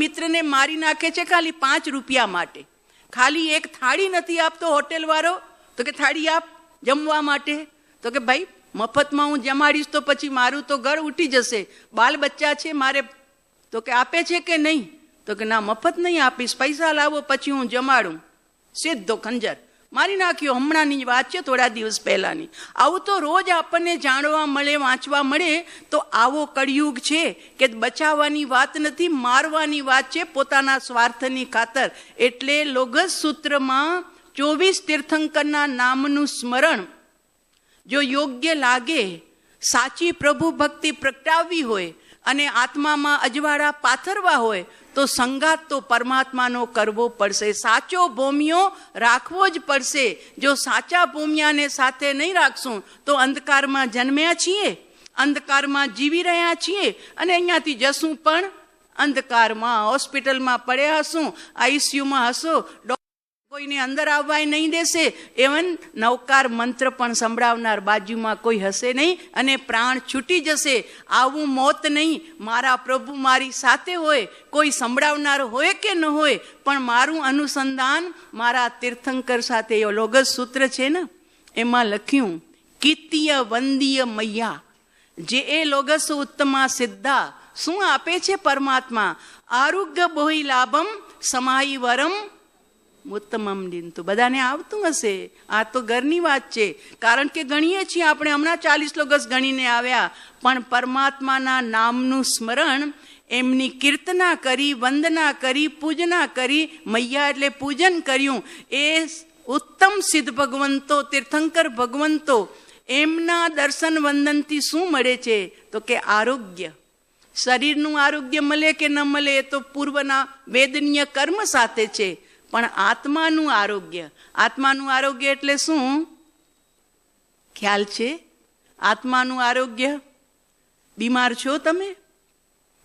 મિત્રને મારી નાખે છે ખાલી 5 રૂપિયા માટે. ખાલી એક થાળી નથી આપતો હોટેલ વાળો, તો કે થાળી આપ જમવા માટે. તો કે ભાઈ મફતમાં હું જમાડીશ તો પછી મારું તો ઘર ઉઠી જશે, બાલ બચ્ચા છે મારે. તો કે આપે છે કે નહીં? તો કે ના, મફત નહીં આપીશ, પૈસા લાવો પછી હું જમાડું. સીધો ખંજર મારી નાખ્યો. હમણાંની વાત છે, થોડા દિવસ પહેલાની. આવું તો રોજ આપણને જાણવા મળે, વાંચવા મળે. તો આવો કળિયુગ છે કે બચાવવાની વાત નથી, મારવાની વાત છે પોતાના સ્વાર્થની ખાતર. એટલે લોગસ સૂત્રમાં 24 તીર્થંકરના નામનું સ્મરણ જો યોગ્ય લાગે, સાચી પ્રભુ ભક્તિ પ્રગટાવવી હોય અને આત્મામાં અજવાળા પાથરવા હોય તો સંગાત તો પરમાત્માનો કરવો પડશે. સાચો ભોમિયો રાખવો જ પડશે. જો સાચા ભોમિયાને સાથે નહીં રાખશું તો અંધકારમાં જન્મ્યા છીએ, અંધકારમાં જીવી રહ્યા છીએ અને અહીંયાથી જશું પણ અંધકારમાં. હોસ્પિટલમાં પડ્યા હશું, આઈસીયુમાં હશો, કોઈને અંદર આવવા નહીં દેશે. એવન નવકાર મંત્ર પણ સંભળાવનાર બાજુમાં કોઈ હશે નહીં અને પ્રાણ છૂટી જશે. આવું મોત નહીં. મારા પ્રભુ મારી સાથે હોય, કોઈ સંભળાવનાર હોય કે ન હોય, પણ મારું અનુસંધાન મારા તીર્થંકર સાથે. એ લોગસ સૂત્ર છે ને, એમાં લખ્યું, કીર્તિય વંદીય મૈયા જે એ લોગસ ઉત્તમા સિદ્ધા. શું આપે છે પરમાત્મા? આરોગ્ય બોહી લાભમ સમાઈ વરમ ઉત્તમમ દિન. તો બધાને આવતું હશે. આ તો ઘરની વાત છે, કારણ કે ગણીએ છીએ આપણે. હમણાં 40 લોગસ ગણીને આવ્યા. પણ પરમાત્માના નામનું સ્મરણ, એમની કીર્તના કરી, વંદના કરી, પૂજના કરી. મૈયા એટલે પૂજન કર્યું. એ ઉત્તમ સિદ્ધ ભગવંતો, તીર્થંકર ભગવંતો, એમના દર્શન વંદનથી શું મળે છે? તો કે આરોગ્ય. શરીરનું આરોગ્ય મળે કે ન મળે એ તો પૂર્વના વેદનીય કર્મ સાથે છે. પણ આત્માનું આરોગ્ય, આત્માનું આરોગ્ય એટલે શું? ખ્યાલ છે? આત્માનું આરોગ્ય. બીમાર છો તમે?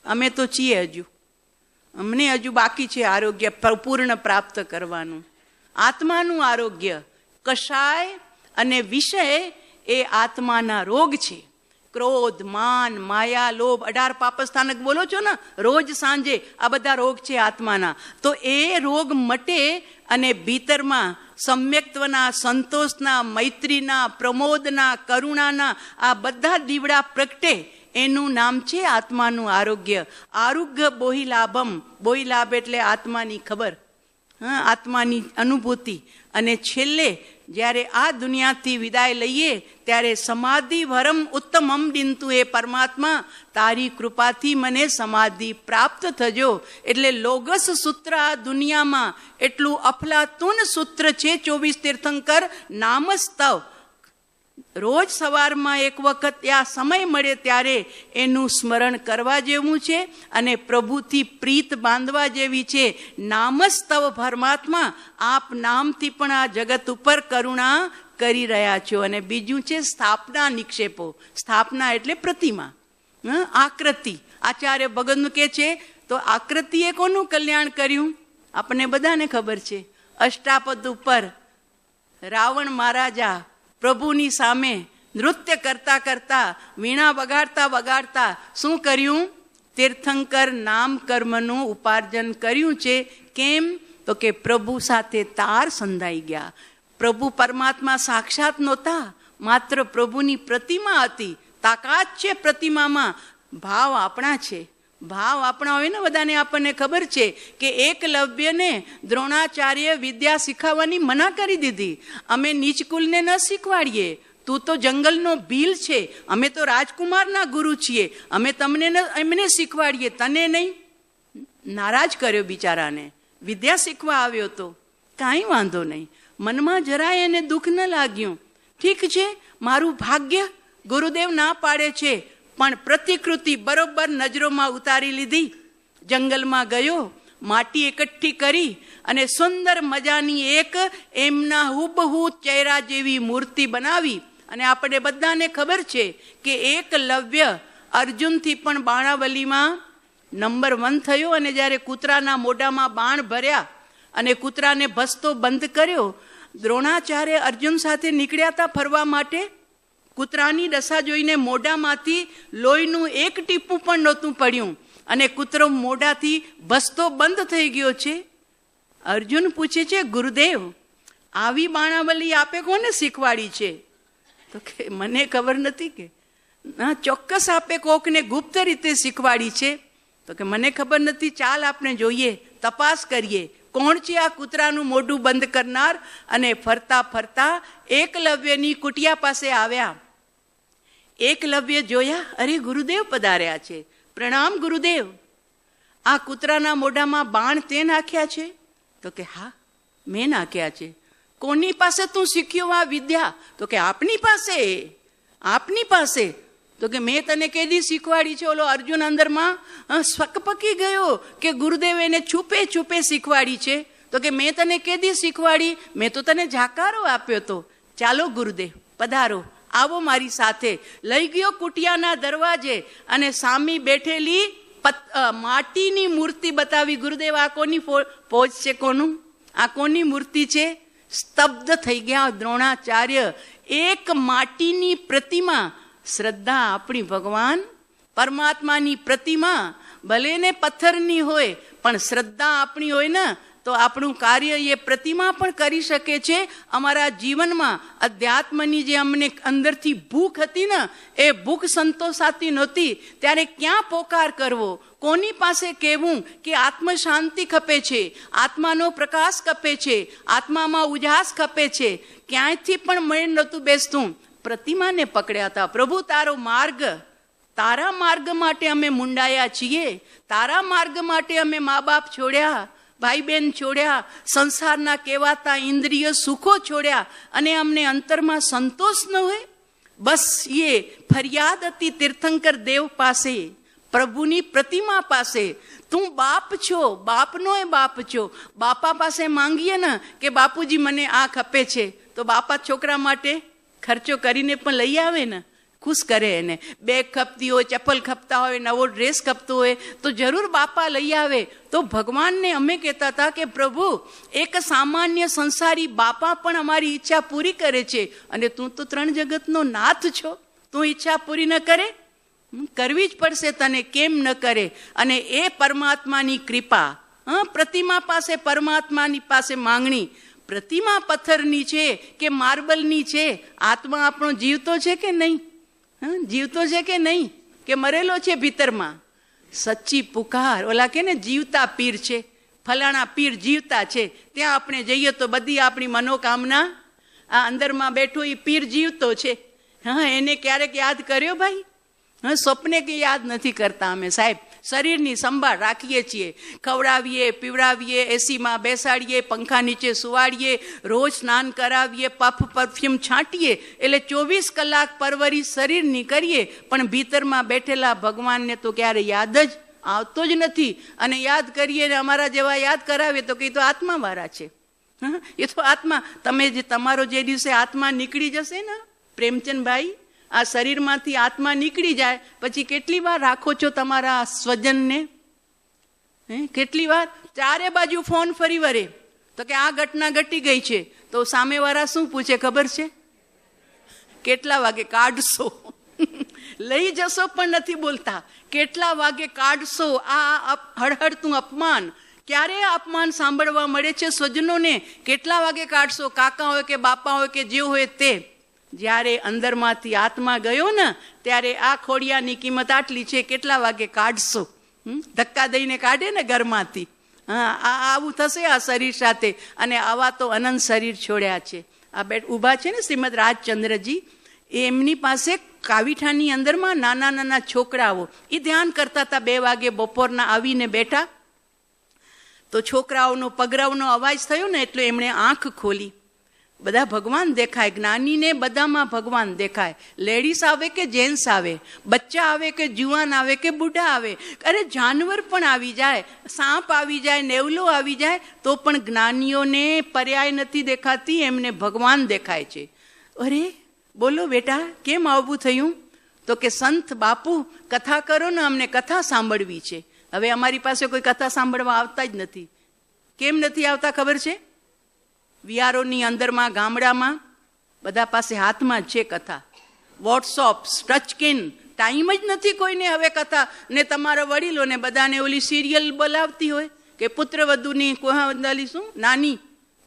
અમે તો છીએ હજુ, અમને હજુ બાકી છે આરોગ્ય પૂર્ણ પ્રાપ્ત કરવાનું. આત્માનું આરોગ્ય, કષાય અને વિષય એ આત્માના રોગ છે. ક્રોધ, માન, માયા, લોભ, 18 પાપસ્થાનક બોલો છો ને રોજ સાંજે, આ બધા રોગ છે આત્માના. તો એ રોગ મટે અને ભીતરમાં સમ્યક્ત્વના, સંતોષના, મૈત્રીના, પ્રમોદના, કરુણાના આ બધા દીવડા પ્રગટે. એનું નામ છે આત્માનું આરોગ્ય. આરોગ્ય બોહિલાભમ. બોહિલાભ એટલે આત્માની ખબર, આત્માની અનુભૂતિ. અને છેલ્લે જ્યારે આ દુનિયાથી વિદાય લઈએ ત્યારે સમાધિ વરમ ઉત્તમમ દિનતુ. એ પરમાત્મા તારી કૃપાથી મને સમાધિ પ્રાપ્ત થજો. એટલે લોગસ સૂત્ર આ દુનિયામાં એટલું અફલાતુન સૂત્ર છે. 24 તીર્થંકર નામસ્તવ. રોજ સવારમાં એક વખત આ સમય મળે ત્યારે એનું સ્મરણ કરવા જેવું છે અને પ્રભુથી પ્રીત બાંધવા જેવી છે. નામસ્તવ પરમાત્મા, આપ નામથી પણ આ જગત ઉપર કરુણા કરી રહ્યા છો. અને બીજું છે સ્થાપના નિક્ષેપો. સ્થાપના એટલે પ્રતિમા, આકૃતિ. આચાર્ય ભગતનું કે છે તો આકૃતિએ કોનું કલ્યાણ કર્યું? આપણને બધાને ખબર છે. અષ્ટાપદ ઉપર રાવણ મહારાજા પ્રભુની સામે નૃત્ય કરતા કરતા, વીણા વગાડતા વગાડતા શું કર્યું? તીર્થંકર નામ કર્મનું ઉપાર્જન કર્યું છે. કેમ? તો કે પ્રભુ સાથે તાર સંધાઈ ગયા. પ્રભુ પરમાત્મા સાક્ષાત નહોતા, માત્ર પ્રભુની પ્રતિમા હતી. તાકાત છે પ્રતિમામાં, ભાવ આપણા છે. ભાવ આપણા હોય ને, બધાને આપણને ખબર છે કે એકલવ્યને દ્રોણાચાર્ય વિદ્યા શીખવવાની મના કરી દીધી. અમે નીચકુલને ન શીખવાડીએ, તું તો જંગલનો ભીલ છે, અમે તો રાજકુમારના ગુરુ છીએ, અમે તમને એમને શીખવાડીએ, તને નહીં. નારાજ કર્યો બિચારાને. વિદ્યા શીખવા આવ્યો તો કાંઈ વાંધો નહીં, મનમાં જરાય એને દુઃખ ન લાગ્યું. ઠીક છે, મારું ભાગ્ય, ગુરુદેવ ના પાડે છે, પણ પ્રતિકૃતિ બરોબર નજરોમાં ઉતારી લીધી. જંગલમાં ગયો, માટી એકઠી કરી અને સુંદર મજાની એક એમના હુબહુ ચહેરા જેવી મૂર્તિ બનાવી. અને આપણે બધાને ખબર છે કે એકલવ્ય અર્જુનથી પણ બાણાવલીમાં નંબર 1 થયો. અને જ્યારે કૂતરાના મોઢામાં બાણ ભર્યા અને કૂતરાને ભસતો બંધ કર્યો, દ્રોણાચાર્ય અર્જુન સાથે નીકળ્યા હતા ફરવા માટે. કૂતરાની દશા જોઈને મોઢામાંથી લોહીનું એક ટીપું પણ નહોતું પડ્યું અને કૂતરો મોઢાથી ભસતો બંધ થઈ ગયો છે. અર્જુન પૂછે છે, ગુરુદેવ, આવી બાણાવલી આપે કોને શીખવાડી છે? તો કે મને ખબર નથી. કે ના, ચોક્કસ આપે કોકને ગુપ્ત રીતે શીખવાડી છે. તો કે મને ખબર નથી, ચાલ આપણે જોઈએ, તપાસ કરીએ કોણ છે આ કૂતરાનું મોઢું બંધ કરનાર. અને ફરતા ફરતા એકલવ્યની કુટિયા પાસે આવ્યા. એકલવ્ય જોયા, અરે ગુરુદેવ પધાર્યા છે, પ્રણામ ગુરુદેવ. આ કૂતરાના મોઢામાં બાણ તે નાખ્યા છે? તો કે હા, મેં નાખ્યા છે. કોની પાસે તું શીખ્યો આ વિદ્યા? તો કે આપની પાસે. આપની પાસે? તો કે મેં તને કેદી શીખવાડી છે? ઓલો અર્જુન અંદરમાં સ્વકપકી ગયો કે ગુરુદેવ એને છુપે છુપે શીખવાડી છે. તો કે મેં તને કેદી શીખવાડી? મેં તો તને જાકારો આપ્યો તો. ચાલો ગુરુદેવ, પધારો, આવો મારી સાથે. લઈ ગયો કુટિયાના દરવાજે અને સામી બેઠેલી માટીની મૂર્તિ બતાવી. ગુરુદેવ, આ કોની પોજ છે? કોનું? આ કોની મૂર્તિ છે? સ્તબ્ધ થઈ ગયા દ્રોણાચાર્ય. એક માટીની પ્રતિમા. શ્રદ્ધા આપણી ભગવાન પરમાત્માની પ્રતિમા ભલે ને પથ્થરની હોય, પણ શ્રદ્ધા આપણી હોય ને તો આપણું કાર્ય એ પ્રતિમા પણ કરી શકે છે. અમારા જીવનમાં અધ્યાત્મની જે અમને અંદરથી ભૂખ હતી ને, એ ભૂખ સંતોષાતી નહોતી. ત્યારે ક્યાં પોકાર કરવો, કોની પાસે કહેવું કે આત્મ શાંતિ ખપે છે, આત્માનો પ્રકાશ ખપે છે, આત્મામાં ઉજાસ ખપે છે? ક્યાંયથી પણ મેળ નહોતું બેસતું. પ્રતિમાને પકડ્યા હતા. પ્રભુ, તારો માર્ગ, તારા માર્ગ માટે અમે મુંડાયા છીએ. તારા માર્ગ માટે અમે મા બાપ છોડ્યા, ભાઈ બહેન છોડ્યા, સંસારના કહેવાતા ઇન્દ્રિય સુખો છોડ્યા, અને અમને અંતરમાં સંતોષ ન હોય. બસ એ ફરિયાદ હતી તીર્થંકર દેવ પાસે, પ્રભુની પ્રતિમા પાસે. તું બાપ છો, બાપનો એ બાપ છો. બાપા પાસે માંગીએ ને કે બાપુજી મને આ ખપે છે, તો બાપા છોકરા માટે ખર્ચો કરીને પણ લઈ આવે ને, ખુશ કરે એને. બેગ ખપતી હોય, ચપ્પલ ખપતા હોય, નવો ડ્રેસ ખપતો હોય તો જરૂર બાપા લઈ આવે. તો ભગવાનને અમે કહેતા હતા કે પ્રભુ, એક સામાન્ય સંસારી બાપા પણ અમારી ઈચ્છા પૂરી કરે છે, અને તું તો 3 જગતનો નાથ છો, તું ઈચ્છા પૂરી ન કરે? કરવી જ પડશે તને, કેમ ન કરે? અને એ પરમાત્માની કૃપા. પ્રતિમા પાસે, પરમાત્માની પાસે માંગણી. પ્રતિમા પથ્થરની છે કે માર્બલની છે? આત્મા આપણો જીવતો છે કે નહીં? જીવતો છે કે નહીં? કે મરેલો છે ભીતરમાં? સચ્ચી પુકાર. ઓલા કે ને જીવતા પીર છે, ફલાણા પીર જીવતા છે. ત્યાં આપણે જઈએ તો બધી આપણી મનોકામના, આ અંદરમાં બેઠો એ પીર જીવતો છે. એને ક્યારેક યાદ કર્યો ભાઈ? સ્વપ્ને કે યાદ નથી કરતા અમે સાહેબ. શરીરની સંભાળ રાખીએ છીએ, ખવડાવીએ, પીવડાવીએ, એસીમાં બેસાડીએ, પંખા નીચે સુવાડીએ, રોજ સ્નાન કરાવીએ, પરફ્યુમ છાંટીએ, એટલે 24 કલાક પરવરિશ શરીરની કરીએ, પણ ભીતરમાં બેઠેલા ભગવાનને તો ક્યારે યાદ જ આવતો જ નથી. અને યાદ કરીએ ને અમારા જેવા યાદ કરાવીએ તો કે તો આત્માવાળા છે. એ તો આત્મા. તમે જે તમારો જે દિવસે આત્મા નીકળી જશે ને પ્રેમચંદભાઈ, આ શરીરમાંથી આત્મા નીકળી જાય પછી કેટલી વાર રાખો છો તમારા સ્વજનને? કેટલી વાર? 4 બાજુ ફોન ફરી વળે તો કે આ ઘટના ઘટી ગઈ છે, તો સામેવાળા શું પૂછે ખબર છે? કેટલા વાગે કાઢશો? લઈ જશો પણ નથી બોલતા, કેટલા વાગે કાઢશો? આ હળહળતું અપમાન. ક્યારે અપમાન સાંભળવા મળે છે સ્વજનોને? કેટલા વાગે કાઢશો? કાકા હોય કે બાપા હોય કે જે હોય તે. જ્યારે અંદરમાંથી આત્મા ગયો ને ત્યારે આ ખોડિયાની કિંમત આટલી છે, કેટલા વાગે કાઢશો? ધક્કા દઈને કાઢે ને ઘરમાંથી. આવું થશે આ શરીર સાથે. અને આવા તો અનંત શરીર છોડ્યા છે. આ ઊભા છે ને શ્રીમદ રાજચંદ્રજી, એમની પાસે કાવીઠાની અંદરમાં નાના નાના છોકરાઓ એ ધ્યાન કરતા હતા. 2 વાગે બપોરના આવીને બેઠા તો છોકરાઓનો પગરવનો અવાજ થયો ને એટલે એમણે આંખ ખોલી. બધા ભગવાન દેખાય, જ્ઞાનીને બધામાં ભગવાન દેખાય. લેડીઝ આવે કે જેન્ટ્સ આવે, બચ્ચા આવે કે જુવાન આવે કે બુઢા આવે, અરે જાનવર પણ આવી જાય, સાપ આવી જાય, નેવલો આવી જાય, તો પણ જ્ઞાનીઓને પર્યાય નથી દેખાતી, એમને ભગવાન દેખાય છે. અરે બોલો બેટા, કેમ આવું થયું? તો કે સંત બાપુ કથા કરો ને, અમને કથા સાંભળવી છે. હવે અમારી પાસે કોઈ કથા સાંભળવા આવતા જ નથી. કેમ નથી આવતા ખબર છે? વિહારોની અંદરમાં, ગામડામાં બધા પાસે હાથમાં જ છે કથા. વોટ્સઅપ, ટચસ્ક્રીન, ટાઈમ જ નથી કોઈને હવે કથા. ને તમારા વડીલોને બધાને ઓલી સિરિયલ બોલાવતી હોય કે પુત્રવધુની શું નાની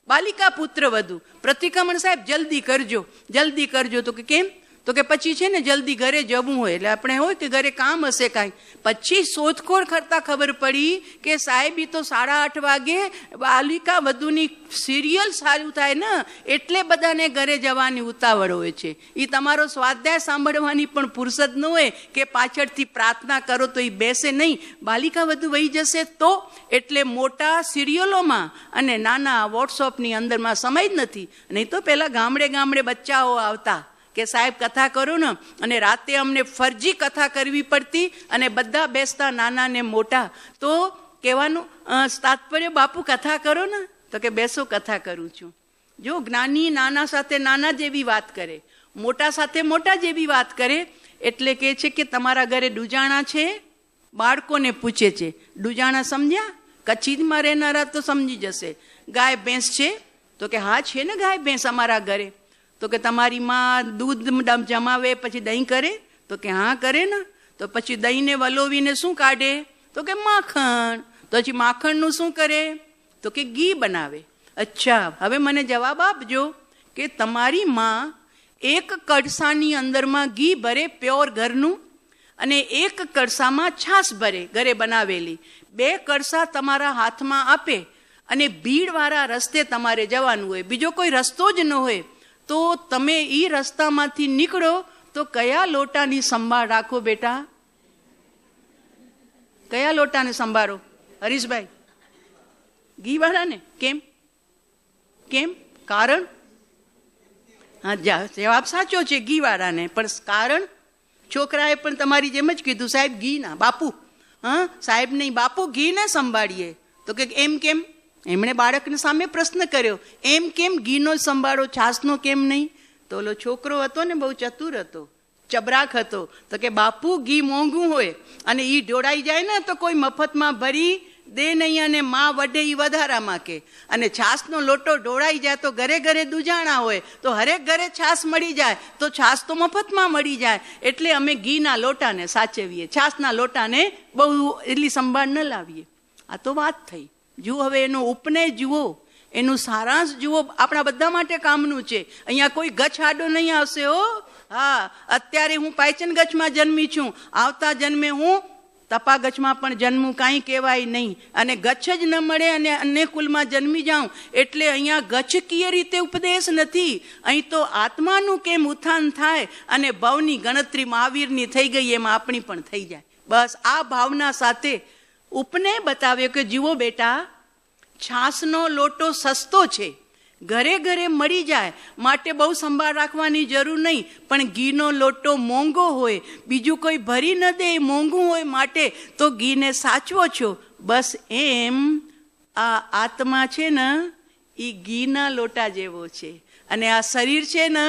બાલિકા પુત્રવધુ, પ્રતિક્રમણ સાહેબ જલ્દી કરજો, જલ્દી કરજો. તો કે કેમ? તો કે પછી છે ને જલ્દી ઘરે જવું હોય, એટલે આપણે હોય કે ઘરે કામ હશે કાંઈ. પછી શોધખોળ કરતા ખબર પડી કે સાહેબ એ તો 8:30 વાગે બાલિકા વધુની સિરિયલ સારું થાય ને એટલે બધાને ઘરે જવાની ઉતાવળ હોય છે. એ તમારો સ્વાધ્યાય સાંભળવાની પણ ફુરસદ ન હોય કે પાછળથી પ્રાર્થના કરો તો એ બેસે નહીં, બાલિકા વધુ વહી જશે તો. એટલે મોટા સિરિયલોમાં અને નાના વોટ્સઅપની અંદરમાં સમય જ નથી. નહીં તો પહેલાં ગામડે ગામડે બચ્ચાઓ આવતા કે સાહેબ કથા કરો ને, અને રાતે અમને ફરજી કથા કરવી પડતી અને બધા બેસતા નાના ને મોટા. તો કહેવાનું તાત્પર્ય બાપુ કથા કરો ને, તો કે બેસો કથા કરું છું. જો જ્ઞાની નાના સાથે નાના જેવી વાત કરે, મોટા સાથે મોટા જેવી વાત કરે. એટલે કે છે કે તમારા ઘરે ડુજાણા છે, બાળકોને પૂછે છે ડુજાણા સમજ્યા? કચ્છમાં રહેનારા તો સમજી જશે. ગાય ભેંસ છે? તો કે હા છે ને ગાય ભેંસ અમારા ઘરે. તો કે તમારી માં દૂધ જમાવે પછી દહીં કરે? તો કે હા કરે ને. તો પછી દહીંને વલોવીને શું કાઢે? તો કે માખણ. તો પછી માખણનું શું કરે? તો કે ઘી બનાવે. અચ્છા, હવે મને જવાબ આપજો કે તમારી માં એક કળસાની અંદરમાં ઘી ભરે પ્યોર ઘરનું, અને એક કળસામાં છાશ ભરે ઘરે બનાવેલી. 2 કળસા તમારા હાથમાં આપે અને ભીડવાળા રસ્તે તમારે જવાનું હોય, બીજો કોઈ રસ્તો જ ન હોય. તો તમે એ રસ્તામાંથી નીકળો તો કયા લોટાની સંભાળ રાખો બેટા? કયા લોટાને સંભાળો હરીશભાઈ? ઘીવાળાને. કેમ? કેમ? કારણ? હા, જવાબ સાચો છે, ઘીવાળાને. પણ કારણ? છોકરાએ પણ તમારી જેમ જ કીધું, સાહેબ ઘી ના. બાપુ, હા સાહેબ નહીં, બાપુ ઘી ને સંભાળીએ. તો કે એમ કેમ? એમણે બાળકને સામે પ્રશ્ન કર્યો, એમ કેમ ઘીનો સંભાળો, છાસનો કેમ નહીં? તો ઓલો છોકરો હતો ને બહુ ચતુર હતો, ચબરાક હતો. તો કે બાપુ ઘી મોંઘું હોય અને એ ઢોળાઈ જાય ને તો કોઈ મફતમાં ભરી દે નહીં, અને માં વડે એ વધારામાં કે. અને છાસનો લોટો ઢોળાઈ જાય તો ઘરે ઘરે દુજાણા હોય, તો હરેક ઘરે છાસ મળી જાય, તો છાસ તો મફતમાં મળી જાય. એટલે અમે ઘીના લોટાને સાચવીએ, છાસના લોટાને બહુ એટલી સંભાળ ન લાવીએ. આ તો વાત થઈ. જુઓ હવે એનો ઉપનય જુઓ, એનું સારાંશ જુઓ, આપણા બધા માટે કામનું છે. અહીંયા કોઈ ગચ્છ આડો નહીં આવશે હો. હા, અત્યારે હું પાયચન ગચ્છમાં જન્મી છું, આવતા જન્મે હું તપા ગચ્છમાં પણ જન્મું, કાંઈ કહેવાય નહીં. અને ગચ્છ જ ન મળે અને અન્ય કુલમાં જન્મી જાઉં એટલે અહીંયા ગચ્છકીય રીતે ઉપદેશ નથી. અહીં તો આત્માનું કેમ ઉત્થાન થાય અને ભાવની ગણતરી મહાવીરની થઈ ગઈ એમ આપણી પણ થઈ જાય. બસ આ ભાવના સાથે ઉપને બતાવ્યો કે જુઓ બેટા, છાસનો લોટો સસ્તો છે, ઘરે ઘરે મળી જાય, માટે બહુ સંભાળ રાખવાની જરૂર નહીં. પણ ઘીનો લોટો મોંઘો હોય, બીજું કોઈ ભરી ન દે, મોંઘું હોય, માટે તો ઘીને સાચવો છો. બસ એમ આ આત્મા છે ને એ ઘીના લોટા જેવો છે, અને આ શરીર છે ને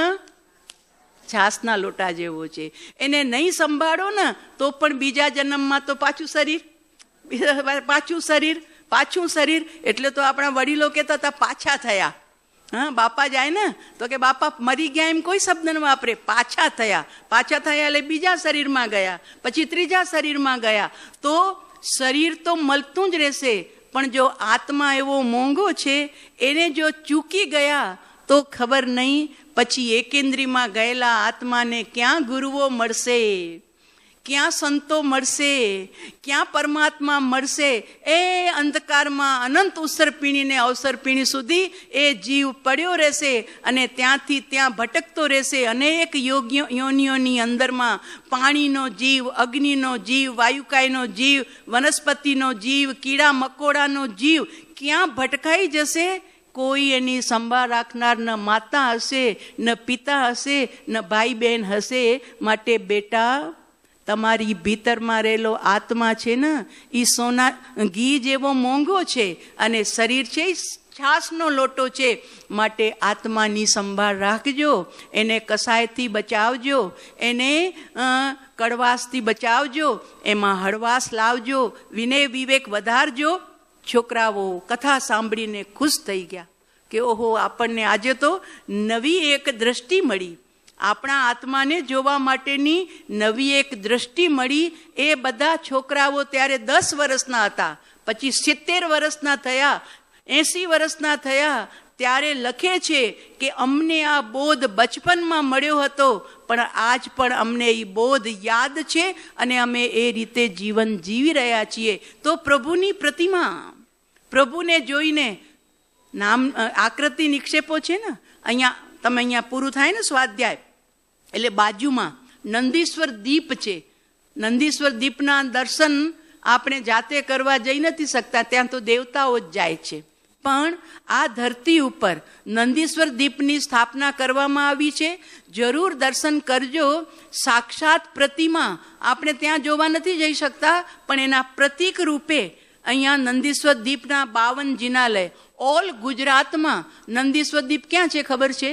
છાસના લોટા જેવો છે. એને નહીં સંભાળો ને તો પણ બીજા જન્મમાં તો પાછું શરીર. એટલે તો આપણા વડીલો કહેતા હતા પાછા થયા. હા, બાપા જાય ને તો કે બાપા મરી ગયા એમ કોઈ શબ્દ ન વાપરે, પાછા થયા. પાછા થયા એટલે બીજા શરીરમાં ગયા, પછી ત્રીજા શરીરમાં ગયા. તો શરીર તો મળતું જ રહેશે, પણ જો આત્મા એવો મોંઘો છે, એને જો ચૂકી ગયા તો ખબર નહીં પછી એકેન્દ્રીમાં ગયેલા આત્માને ક્યાં ગુરુઓ મળશે, ક્યાં સંતો મળશે, ક્યાં પરમાત્મા મળશે. એ અંધકારમાં અનંત ઉસરપીણીને અવસરપીણી સુધી એ જીવ પડ્યો રહેશે અને ત્યાંથી ત્યાં ભટકતો રહેશે. અનેક યોનિઓની અંદરમાં પાણીનો જીવ, અગ્નિનો જીવ, વાયુકાયનો જીવ, વનસ્પતિનો જીવ, કીડા મકોડાનો જીવ ક્યાં ભટકાઈ જશે. કોઈ એની સંભાળ રાખનાર ન માતા હશે, ન પિતા હશે, ન ભાઈ બહેન હશે. માટે બેટા તમારી ભીતરમાં રહેલો આત્મા છે ને એ સોના ઘી જેવો મોંઘો છે અને શરીર છે એ છાસનો લોટો છે. માટે આત્માની સંભાળ રાખજો, એને કસાયથી બચાવજો, એને કડવાશથી બચાવજો, એમાં હળવાશ લાવજો, વિનય વિવેક વધારજો. છોકરાઓ કથા સાંભળીને ખુશ થઈ ગયા કે ઓહો, આપણને આજે તો નવી એક દ્રષ્ટિ મળી, આપણા આત્માને જોવા માટેની નવી એક દ્રષ્ટિ મળી. એ બધા છોકરાઓ ત્યારે 10 વર્ષના હતા, પછી 70 વર્ષના થયા, 80 વર્ષના થયા. ત્યારે લખે છે કે અમને આ બોધ બચપનમાં મળ્યો હતો, પણ આજ પણ અમને એ બોધ યાદ છે અને અમે એ રીતે જીવન જીવી રહ્યા છીએ. તો પ્રભુની પ્રતિમા, પ્રભુને જોઈને નામ આકૃતિ નિક્ષેપો છે ને, અહીંયા પૂરું થાય ને સ્વાધ્યાય, એટલે બાજુમાં નંદીશ્વર દીપ છે. નંદીશ્વર દીપના દર્શન આપણે જાતે કરવા જઈ નથી શકતા, ત્યાં તો દેવતાઓ જ જાય છે. પણ આ ધરતી ઉપર નંદીશ્વર દીપની સ્થાપના કરવામાં આવી છે. જરૂર દર્શન કરજો. સાક્ષાત પ્રતિમા આપણે ત્યાં જોવા નથી જઈ શકતા, પણ એના પ્રતીક રૂપે અહીંયા નંદીશ્વર દીપના 52 જિનાલય ઓલ ગુજરાતમાં. નંદીશ્વર દીપ ક્યાં છે ખબર છે?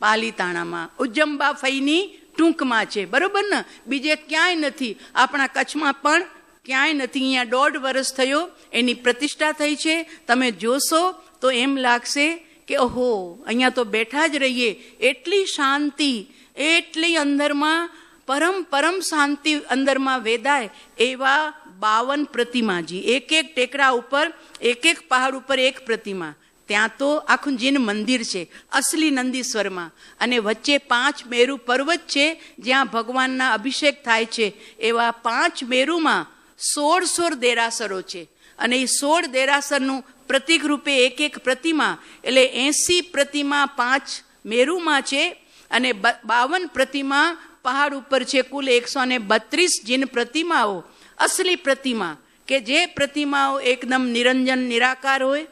પાલીતાણામાં, ઉજ્જંબા ફઈની ટૂંકમાં છે, બરોબર ને? બીજે ક્યાંય નથી, આપણા કચ્છમાં પણ ક્યાંય નથી. અહીંયા 1.5 વર્ષ થયો એની પ્રતિષ્ઠા થઈ છે. તમે જોશો તો એમ લાગશે કે ઓહો, અહીંયા તો બેઠા જ રહીએ. એટલી શાંતિ, એટલી અંદરમાં પરમ શાંતિ અંદરમાં વેદાય એવા 52 પ્રતિમાજી. એક ટેકરા ઉપર, એક પહાડ ઉપર એક પ્રતિમા. ત્યાં તો આખું જીન મંદિર છે અસલી નંદીશ્વરમાં, અને વચ્ચે 5 મેરુ પર્વત છે જ્યાં ભગવાનના અભિષેક થાય છે. એવા 5 મેરુમાં 16 દેરાસરો છે, અને એ 16 દેરાસરનું પ્રતિક રૂપે એક પ્રતિમા, એટલે 80 પ્રતિમા 5 મેરુમાં છે, અને 52 પ્રતિમા પહાડ ઉપર છે. કુલ 132 જીન પ્રતિમાઓ, અસલી પ્રતિમા, કે જે પ્રતિમાઓ એકદમ નિરંજન નિરાકાર હોય,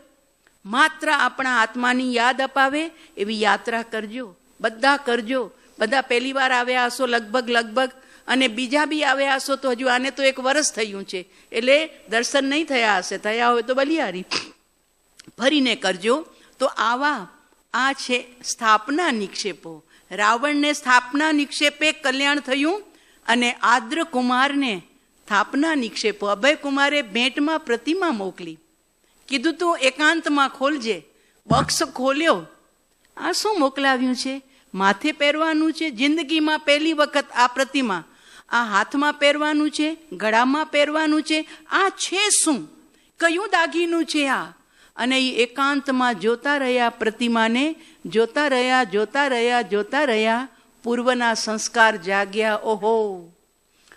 માત્ર આપણા આત્માની યાદ અપાવે એવી યાત્રા કરજો. બધા કરજો. બધા પહેલી વાર આવ્યા હશો લગભગ, અને બીજા બી આવ્યા હશો તો હજુ આને તો 1 વર્ષ થયું છે, એટલે દર્શન નહીં થયા હશે. થયા હોય તો બલિહારી ફરીને કરજો. તો આ છે સ્થાપના નિક્ષેપો. રાવણને સ્થાપના નિક્ષેપે કલ્યાણ થયું, અને આદ્ર કુમારને સ્થાપના નિક્ષેપો. અભય કુમારે ભેટમાં પ્રતિમા મોકલી, કીધું તું એકાંતમાં ખોલજે. બોક્સ ખોલ્યો. આ શું મોકલાવ્યું છે? માથે પહેરવાનું છે, જિંદગીમાં પહેલી વખત આ પ્રતિમા. આ હાથમાં પહેરવાનું છે, ગળામાં પહેરવાનું છે. આ છે શું? કયું દાગીનું છે આ? અને એ એકાંતમાં જોતા રહ્યા પ્રતિમાને, જોતા રહ્યા. પૂર્વના સંસ્કાર જાગ્યા. ઓહો,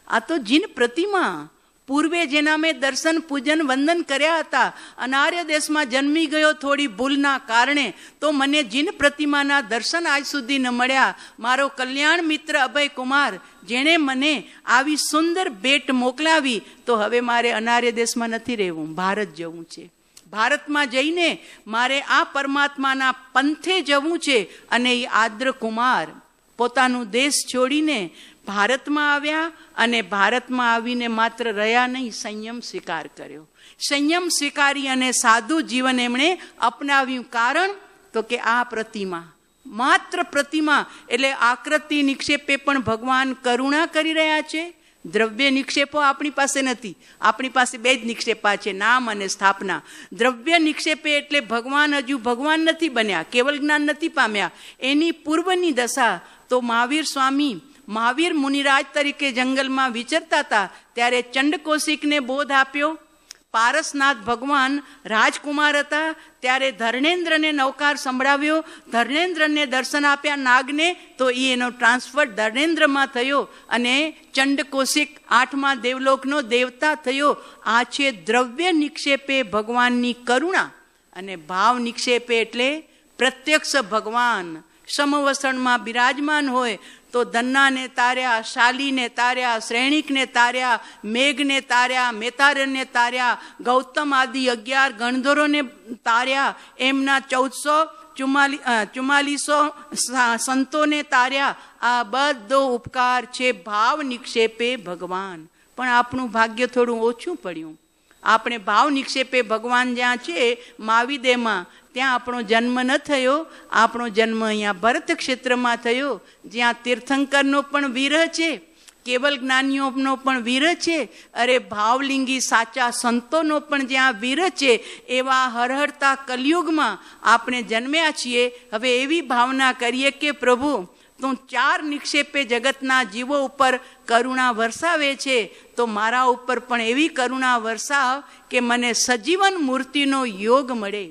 આ તો જીન પ્રતિમા. પૂર્વે જેના મેં દર્શન પૂજન વંદન કર્યા હતા, અનાર્ય દેશમાં જન્મી ગયો થોડી ભૂલના કારણે, તો મને જીન પ્રતિમાના દર્શન આજ સુધી ન મળ્યા. મારો કલ્યાણ મિત્ર અભય કુમાર, જેણે મને આવી સુંદર ભેટ મોકલાવી, તો હવે મારે અનાર્ય દેશમાં નથી રહેવું, ભારત જવું છે. ભારતમાં જઈને મારે આ પરમાત્માના પંથે જવું છે. અને એ આદ્ર કુમાર પોતાનું દેશ છોડીને ભારતમાં આવ્યા, અને ભારતમાં આવીને માત્ર રહ્યા નહીં, સંયમ સ્વીકાર કર્યો. સંયમ સ્વીકારી અને સાધુ જીવન એમણે અપનાવ્યું. કારણ તો કે આ પ્રતિમા, માત્ર પ્રતિમા. એટલે આકૃતિ નિક્ષેપે પણ ભગવાન કરુણા કરી રહ્યા છે. દ્રવ્ય નિક્ષેપો આપણી પાસે નથી. આપણી પાસે 2 જ નિક્ષેપા છે, નામ અને સ્થાપના. દ્રવ્ય નિક્ષેપે એટલે ભગવાન હજુ ભગવાન નથી બન્યા, કેવલ જ્ઞાન નથી પામ્યા. એની પૂર્વની દશા તો મહાવીર મુનિરાજ તરીકે જંગલમાં વિચરતા હતા, ત્યારે ચંડકૌશિકને બોધ આપ્યો. પારસનાથ ભગવાન રાજકુમાર હતા, ત્યારે ધર્ણેન્દ્રને નવકાર સંભળાવ્યો. ધર્ણેન્દ્રને દર્શન આપ્યા નાગને, તો એનો ટ્રાન્સફર ધર્ણેન્દ્રમાં થયો, અને ચંડકૌશિક 8મા દેવલોકનો દેવતા થયો. આ છે દ્રવ્ય નિક્ષેપે ભગવાનની કરુણા, અને ભાવ નિક્ષેપે એટલે પ્રત્યક્ષ ભગવાન સમવસણમાં બિરાજમાન હોય તો ધન્નાને તાર્યા, શાલીને તાર્યા, શ્રેણિકને તાર્યા, મેઘને તાર્યા, મેતારને તાર્યા, ગૌતમ આદિ 11 ગણધરોને તાર્યા. એમના 1400 4400 સંતોને તાર્યા, આ બધો ઉપકાર છે ભાવ નિક્ષેપે ભગવાન. પણ આપણું ભાગ્ય થોડું ઓછું પડ્યું. આપણે ભાવ નિક્ષેપે ભગવાન જ્યાં છે માવિદેમાં, ત્યાં આપણો જન્મ ન થયો. આપણો જન્મ અહીંયા ભરત ક્ષેત્રમાં થયો, જ્યાં તીર્થંકરનો પણ વિરહ છે, કેવલ જ્ઞાનીઓનો પણ વિરહ છે, અરે ભાવલિંગી સાચા સંતોનો પણ જ્યાં વિરહ છે, એવા હરહરતા કલયુગમાં આપણે જન્મ્યા છીએ. હવે એવી ભાવના કરીએ કે પ્રભુ તું 4 નિક્ષેપે જગતના જીવો ઉપર કરુણા વરસાવે છે, તો મારા ઉપર પણ એવી કરુણા વરસાવ કે મને સજીવન મૂર્તિનો યોગ મળે.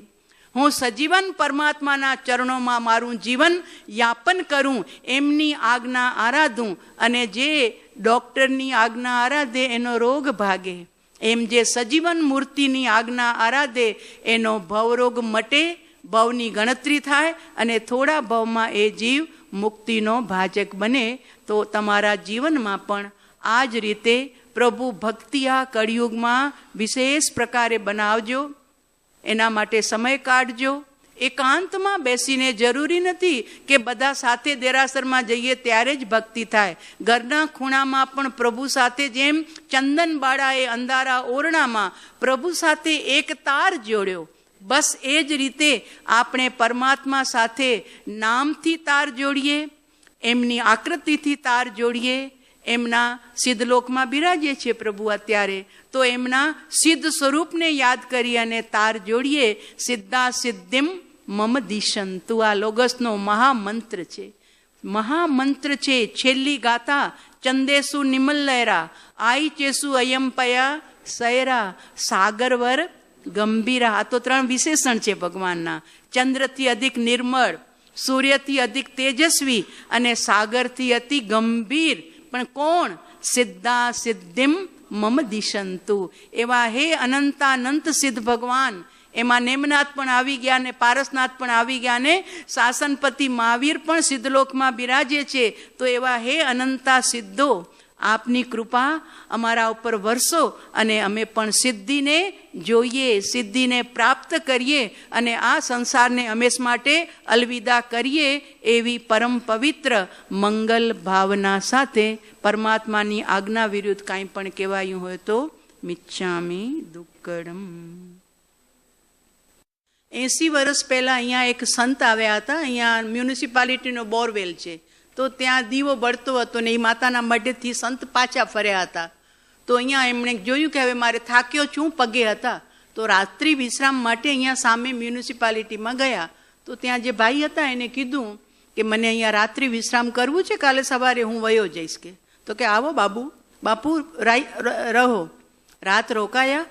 હું સજીવન પરમાત્માના ચરણોમાં મારું જીવન યાપન કરું, એમની આજ્ઞા આરાધું, અને જે ડૉક્ટરની આજ્ઞા આરાધે એનો રોગ ભાગે, એમ જે સજીવન મૂર્તિની આજ્ઞા આરાધે એનો ભવરોગ મટે, ભવની ગણતરી થાય, અને થોડા ભવમાં એ જીવ મુક્તિનો ભાજક બને. તો તમારા જીવનમાં પણ આ જ રીતે પ્રભુ ભક્તિ આ કળિયુગમાં વિશેષ પ્રકારે બનાવજો. એના માટે સમય કાઢજો. એકાંતમાં બેસીને જરૂરી નથી કે બધા સાથે દેરાસરમાં જઈએ ત્યારે જ ભક્તિ થાય. ઘરના ખૂણામાં પણ પ્રભુ સાથે, જેમ ચંદન બાળાએ અંધારા ઓરડામાં પ્રભુ સાથે એક તાર જોડ્યો, બસ એ જ રીતે આપણે પરમાત્મા સાથે નામથી તાર જોડીએ, એમની આકૃતિથી તાર જોડીએ. એમના સિદ્ધલોકમાં બિરાજીએ છીએ પ્રભુ અત્યારે, તો એમના સિદ્ધ સ્વરૂપને યાદ કરી અને તાર જોડીએ. સિદ્ધા સિદ્ધિમ મમ દિશંતુ, આ લોગસનો મહામંત્ર છે. મહામંત્ર છે. છેલ્લી ગાથા ચંદેસુ નિમલ્લયરા, આઈ ચેસુ અયમપયા સયરા, સાગરવર ગંભીરા. આ તો 3 વિશેષણ છે ભગવાનના. ચંદ્રથી અધિક નિર્મળ, સૂર્યથી અધિક તેજસ્વી, અને સાગરથી અતિ ગંભીર. પણ કોણ? સિદ્ધા સિદ્ધિમ મમ દિશંતુ. એવા હે અનંતાનંત સિદ્ધ ભગવાન. એમાં નેમનાથ પણ આવી ગયા, ને પારસનાથ પણ આવી ગયા, ને શાસનપતિ મહાવીર પણ સિદ્ધલોકમાં બિરાજે છે. તો એવા હે અનંતા સિદ્ધો, આપની કૃપા અમારા ઉપર વરસો, અને અમે પણ સિદ્ધિને જોઈએ, સિદ્ધિને પ્રાપ્ત કરીએ, અને આ સંસારને હંમેશ માટે અલવિદા કરીએ. એવી પરમ પવિત્ર મંગલ ભાવના સાથે પરમાત્માની આજ્ઞા વિરુદ્ધ કાંઈ પણ કહેવાયું હોય તો મિચ્છામી દુક્કડમ. 80 વર્ષ પહેલાં અહીંયા એક સંત આવ્યા હતા. અહીંયા મ્યુનિસિપાલિટીનો બોરવેલ છે, તો ત્યાં દીવો બળતો હતો, ને એ માતાના મઢેથી સંત પાછા ફર્યા હતા. તો અહીંયા એમણે જોયું કે હવે મારે થાક્યો છું, પગે હતા, તો રાત્રિ વિશ્રામ માટે અહીંયા સામે મ્યુનિસિપાલિટીમાં ગયા. તો ત્યાં જે ભાઈ હતા એને કીધું કે મને અહીંયા રાત્રિ વિશ્રામ કરવું છે, કાલે સવારે હું વયો જઈશ. કે તો કે આવો બાપુ રહો. રાત રોકાયા,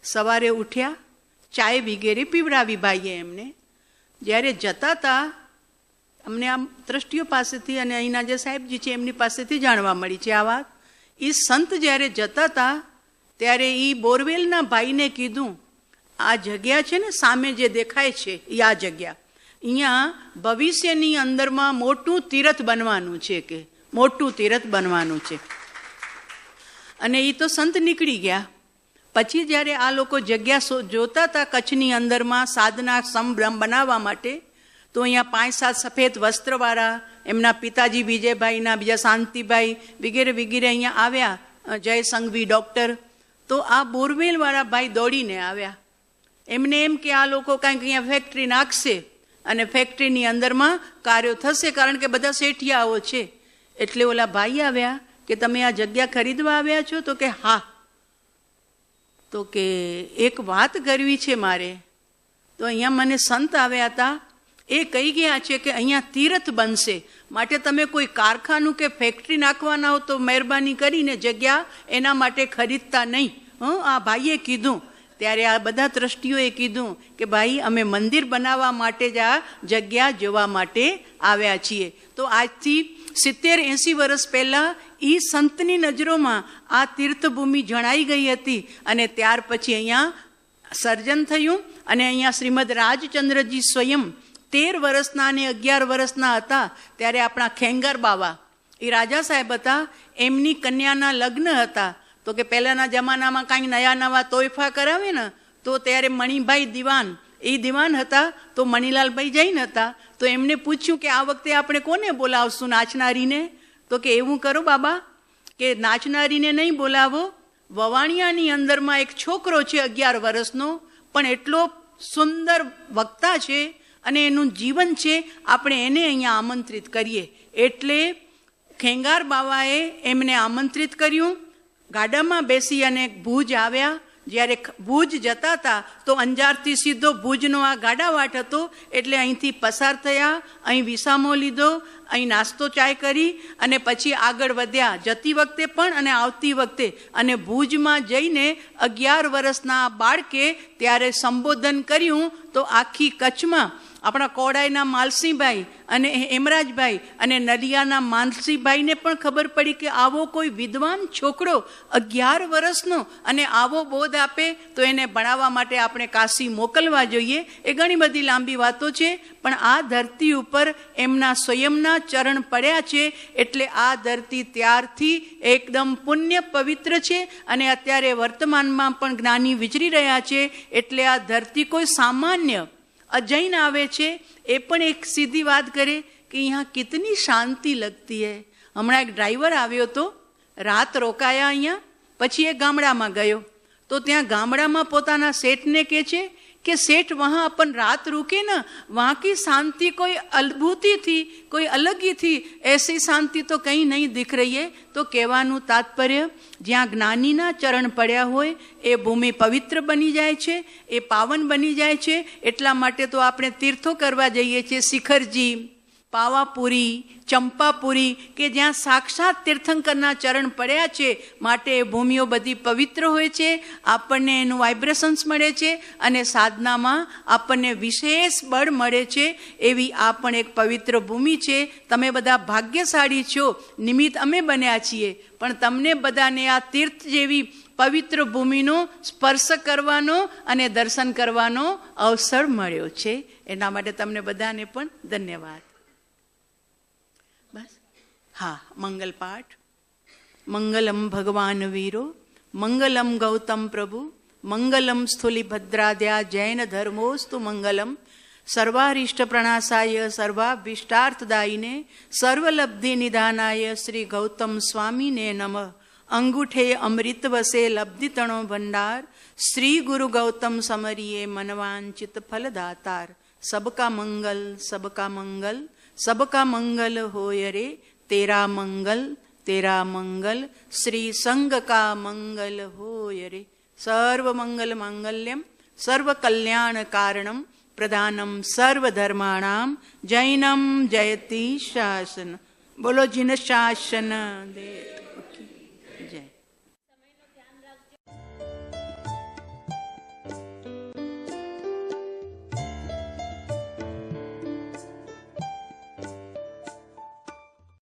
સવારે ઉઠ્યા, ચાય વગેરે પીવડાવી ભાઈએ એમને. જ્યારે જતા હતા અમને આમ ટ્રસ્ટીઓ પાસેથી અને અહીંના જે સાહેબજી છે એમની પાસેથી જાણવા મળી છે આ વાત. એ સંત જ્યારે જતા હતા ત્યારે એ બોરવેલના ભાઈને કીધું, આ જગ્યા છે ને સામે જે દેખાય છે એ આ જગ્યા, અહીંયા ભવિષ્યની અંદરમાં મોટું તીર્થ બનવાનું છે, કે મોટું તીર્થ બનવાનું છે. અને એ તો સંત નીકળી ગયા. પછી જ્યારે આ લોકો જગ્યા જોતા હતા કચ્છની અંદરમાં સાધના સંભ્રમ બનાવવા માટે, તો અહીંયા 5-7 સફેદ વસ્ત્રવાળા એમના પિતાજી વિજયભાઈના, બીજા શાંતિભાઈ વગેરે વગેરે અહીંયા આવ્યા, જય સંઘવી ડૉક્ટર. તો આ બોરવેલવાળા ભાઈ દોડીને આવ્યા. એમને એમ કે આ લોકો કાંઈક અહીંયા ફેક્ટરી નાખશે અને ફેક્ટરીની અંદરમાં કાર્યો થશે, કારણ કે બધા શેઠિયાઓ છે. એટલે ઓલા ભાઈ આવ્યા કે તમે આ જગ્યા ખરીદવા આવ્યા છો? તો કે હા. તો કે એક વાત કરવી છે મારે. તો અહીંયા મને સંત આવ્યા હતા, એ કહી ગયા છે કે અહીંયા તીર્થ બનશે, માટે તમે કોઈ કારખાનું કે ફેક્ટરી નાખવાના હો તો મહેરબાની કરીને જગ્યા એના માટે ખરીદતા નહીં. આ ભાઈએ કીધું. ત્યારે આ બધા ટ્રસ્ટીઓએ કીધું કે ભાઈ અમે મંદિર બનાવવા માટે જ આ જગ્યા જોવા માટે આવ્યા છીએ. તો આજથી 70-80 વર્ષ પહેલાં એ સંતની નજરોમાં આ તીર્થભૂમિ જણાઈ ગઈ હતી, અને ત્યાર પછી અહીંયા સર્જન થયું. અને અહીંયા શ્રીમદ રાજચંદ્રજી સ્વયં 13 વર્ષના અને 11 વર્ષના હતા ત્યારે આપણા ખેંગાર બાવા એ રાજા સાહેબ હતા, એમની કન્યાના લગ્ન હતા. તો કે પહેલાંના જમાનામાં કાંઈ નવા તોયફા કરાવે ને, તો ત્યારે મણિભાઈ દિવાન એ દિવાન હતા તો મણીલાલભાઈ જૈન હતા. તો એમને પૂછ્યું કે આ વખતે આપણે કોને બોલાવશું નાચનારીને? તો કે એવું કરો બાબા કે નાચનારીને નહીં બોલાવો, વવાણિયાની અંદરમાં એક છોકરો છે 11 વર્ષનો, પણ એટલો સુંદર વક્તા છે અને એનું જીવન છે, આપણે એને અહીંયા આમંત્રિત કરીએ. એટલે ખેંગાર બાવાએ એમને આમંત્રિત કર્યું. ગાડામાં બેસી અને ભુજ આવ્યા. જ્યારે ભુજ જતા હતા તો અંજારથી સીધો ભુજનો આ ગાડાવાટ હતો, એટલે અહીંથી પસાર થયા, અહીં વિસામો લીધો, અહીં નાસ્તો ચાય કરી અને પછી આગળ વધ્યા, જતી વખતે પણ અને આવતી વખતે. અને ભુજમાં જઈને 11 વર્ષના બાળકે ત્યારે સંબોધન કર્યું તો આખી કચ્છમાં આપણા કોડાઈના માલસીભાઈ અને હેમરાજભાઈ અને નલિયાના માનસીભાઈને પણ ખબર પડી કે આવો કોઈ વિદ્વાન છોકરો 11 વર્ષનો અને આવો બોધ આપે તો એને ભણાવવા માટે આપણે કાશી મોકલવા જોઈએ. એ ઘણી બધી લાંબી વાતો છે, પણ આ ધરતી ઉપર એમના સ્વયંના ચરણ પડ્યા છે એટલે આ ધરતી ત્યારથી એકદમ પુણ્ય પવિત્ર છે અને અત્યારે વર્તમાનમાં પણ જ્ઞાની વિચરી રહ્યા છે. એટલે આ ધરતી કોઈ સામાન્ય અજૈન આવે છે એ પણ એક સીધી વાત કરે કે અહીંયા કિતની શાંતિ લગતી હૈ. હમણાં એક ડ્રાઈવર આવ્યો તો, રાત રોકાયા અહીંયા, પછી એ ગામડામાં ગયો તો ત્યાં ગામડામાં પોતાના શેઠને કહે છે कि सेठ वहाँ अपन रात रुके ना, वहाँ की शांति कोई अद्भुती थी, कोई अलग ही थी, ऐसी शांति तो कहीं नहीं दिख रही है. तो कहेवानुं तात्पर्य ज्यां ज्ञानीना चरण पड्या होय ए भूमि पवित्र बनी जाए छे, ए पावन बनी जाए छे. એટલા માટે તો આપણે તીર્થો કરવા જઈએ છીએ, શિખરજી, પાવાપુરી, ચંપાપુરી, કે જ્યાં સાક્ષાત તીર્થંકરના ચરણ પડ્યા છે. માટે એ ભૂમિઓ બધી પવિત્ર હોય છે, આપણને એનું વાઇબ્રેશન્સ મળે છે અને સાધનામાં આપણને વિશેષ બળ મળે છે. એવી આ પણ એક પવિત્ર ભૂમિ છે. તમે બધા ભાગ્યશાળી છો, નિમિત્ત અમે બન્યા છીએ, પણ તમને બધાને આ તીર્થ જેવી પવિત્ર ભૂમિનો સ્પર્શ કરવાનો અને દર્શન કરવાનો અવસર મળ્યો છે. એના માટે તમને બધાને પણ ધન્યવાદ. બસ હા, મંગલ પાઠ. મંગલમ ભગવાન વીરો, મંગલમ ગૌતમ પ્રભુ, મંગલમ સ્થુલિભદ્રાદ્યા જૈન ધર્મોસ્તુ મંગલમ. સર્વારિષ્ટ પ્રણાસાય સર્વાભિષ્ટાર્થદાયિને સર્વલબ્ધિ નિધાનાય શ્રી ગૌતમ સ્વામીને નમઃ. અંગૂઠે અમૃત વસે લબ્ધિતણો ભંડાર, શ્રી ગુરુ ગૌતમ સમરીએ મનવાંચિત ફલદાતાર. સબકા મંગલ સબકા મંગલ, सबका मंगल होय रे, तेरा मंगल श्री संग का मंगल होय रे. सर्व मंगल मांगल्यम सर्व कल्याण कारणम प्रधानम सर्व धर्माणाम जैनम जयति शासन. बोलो जिन शासन दे.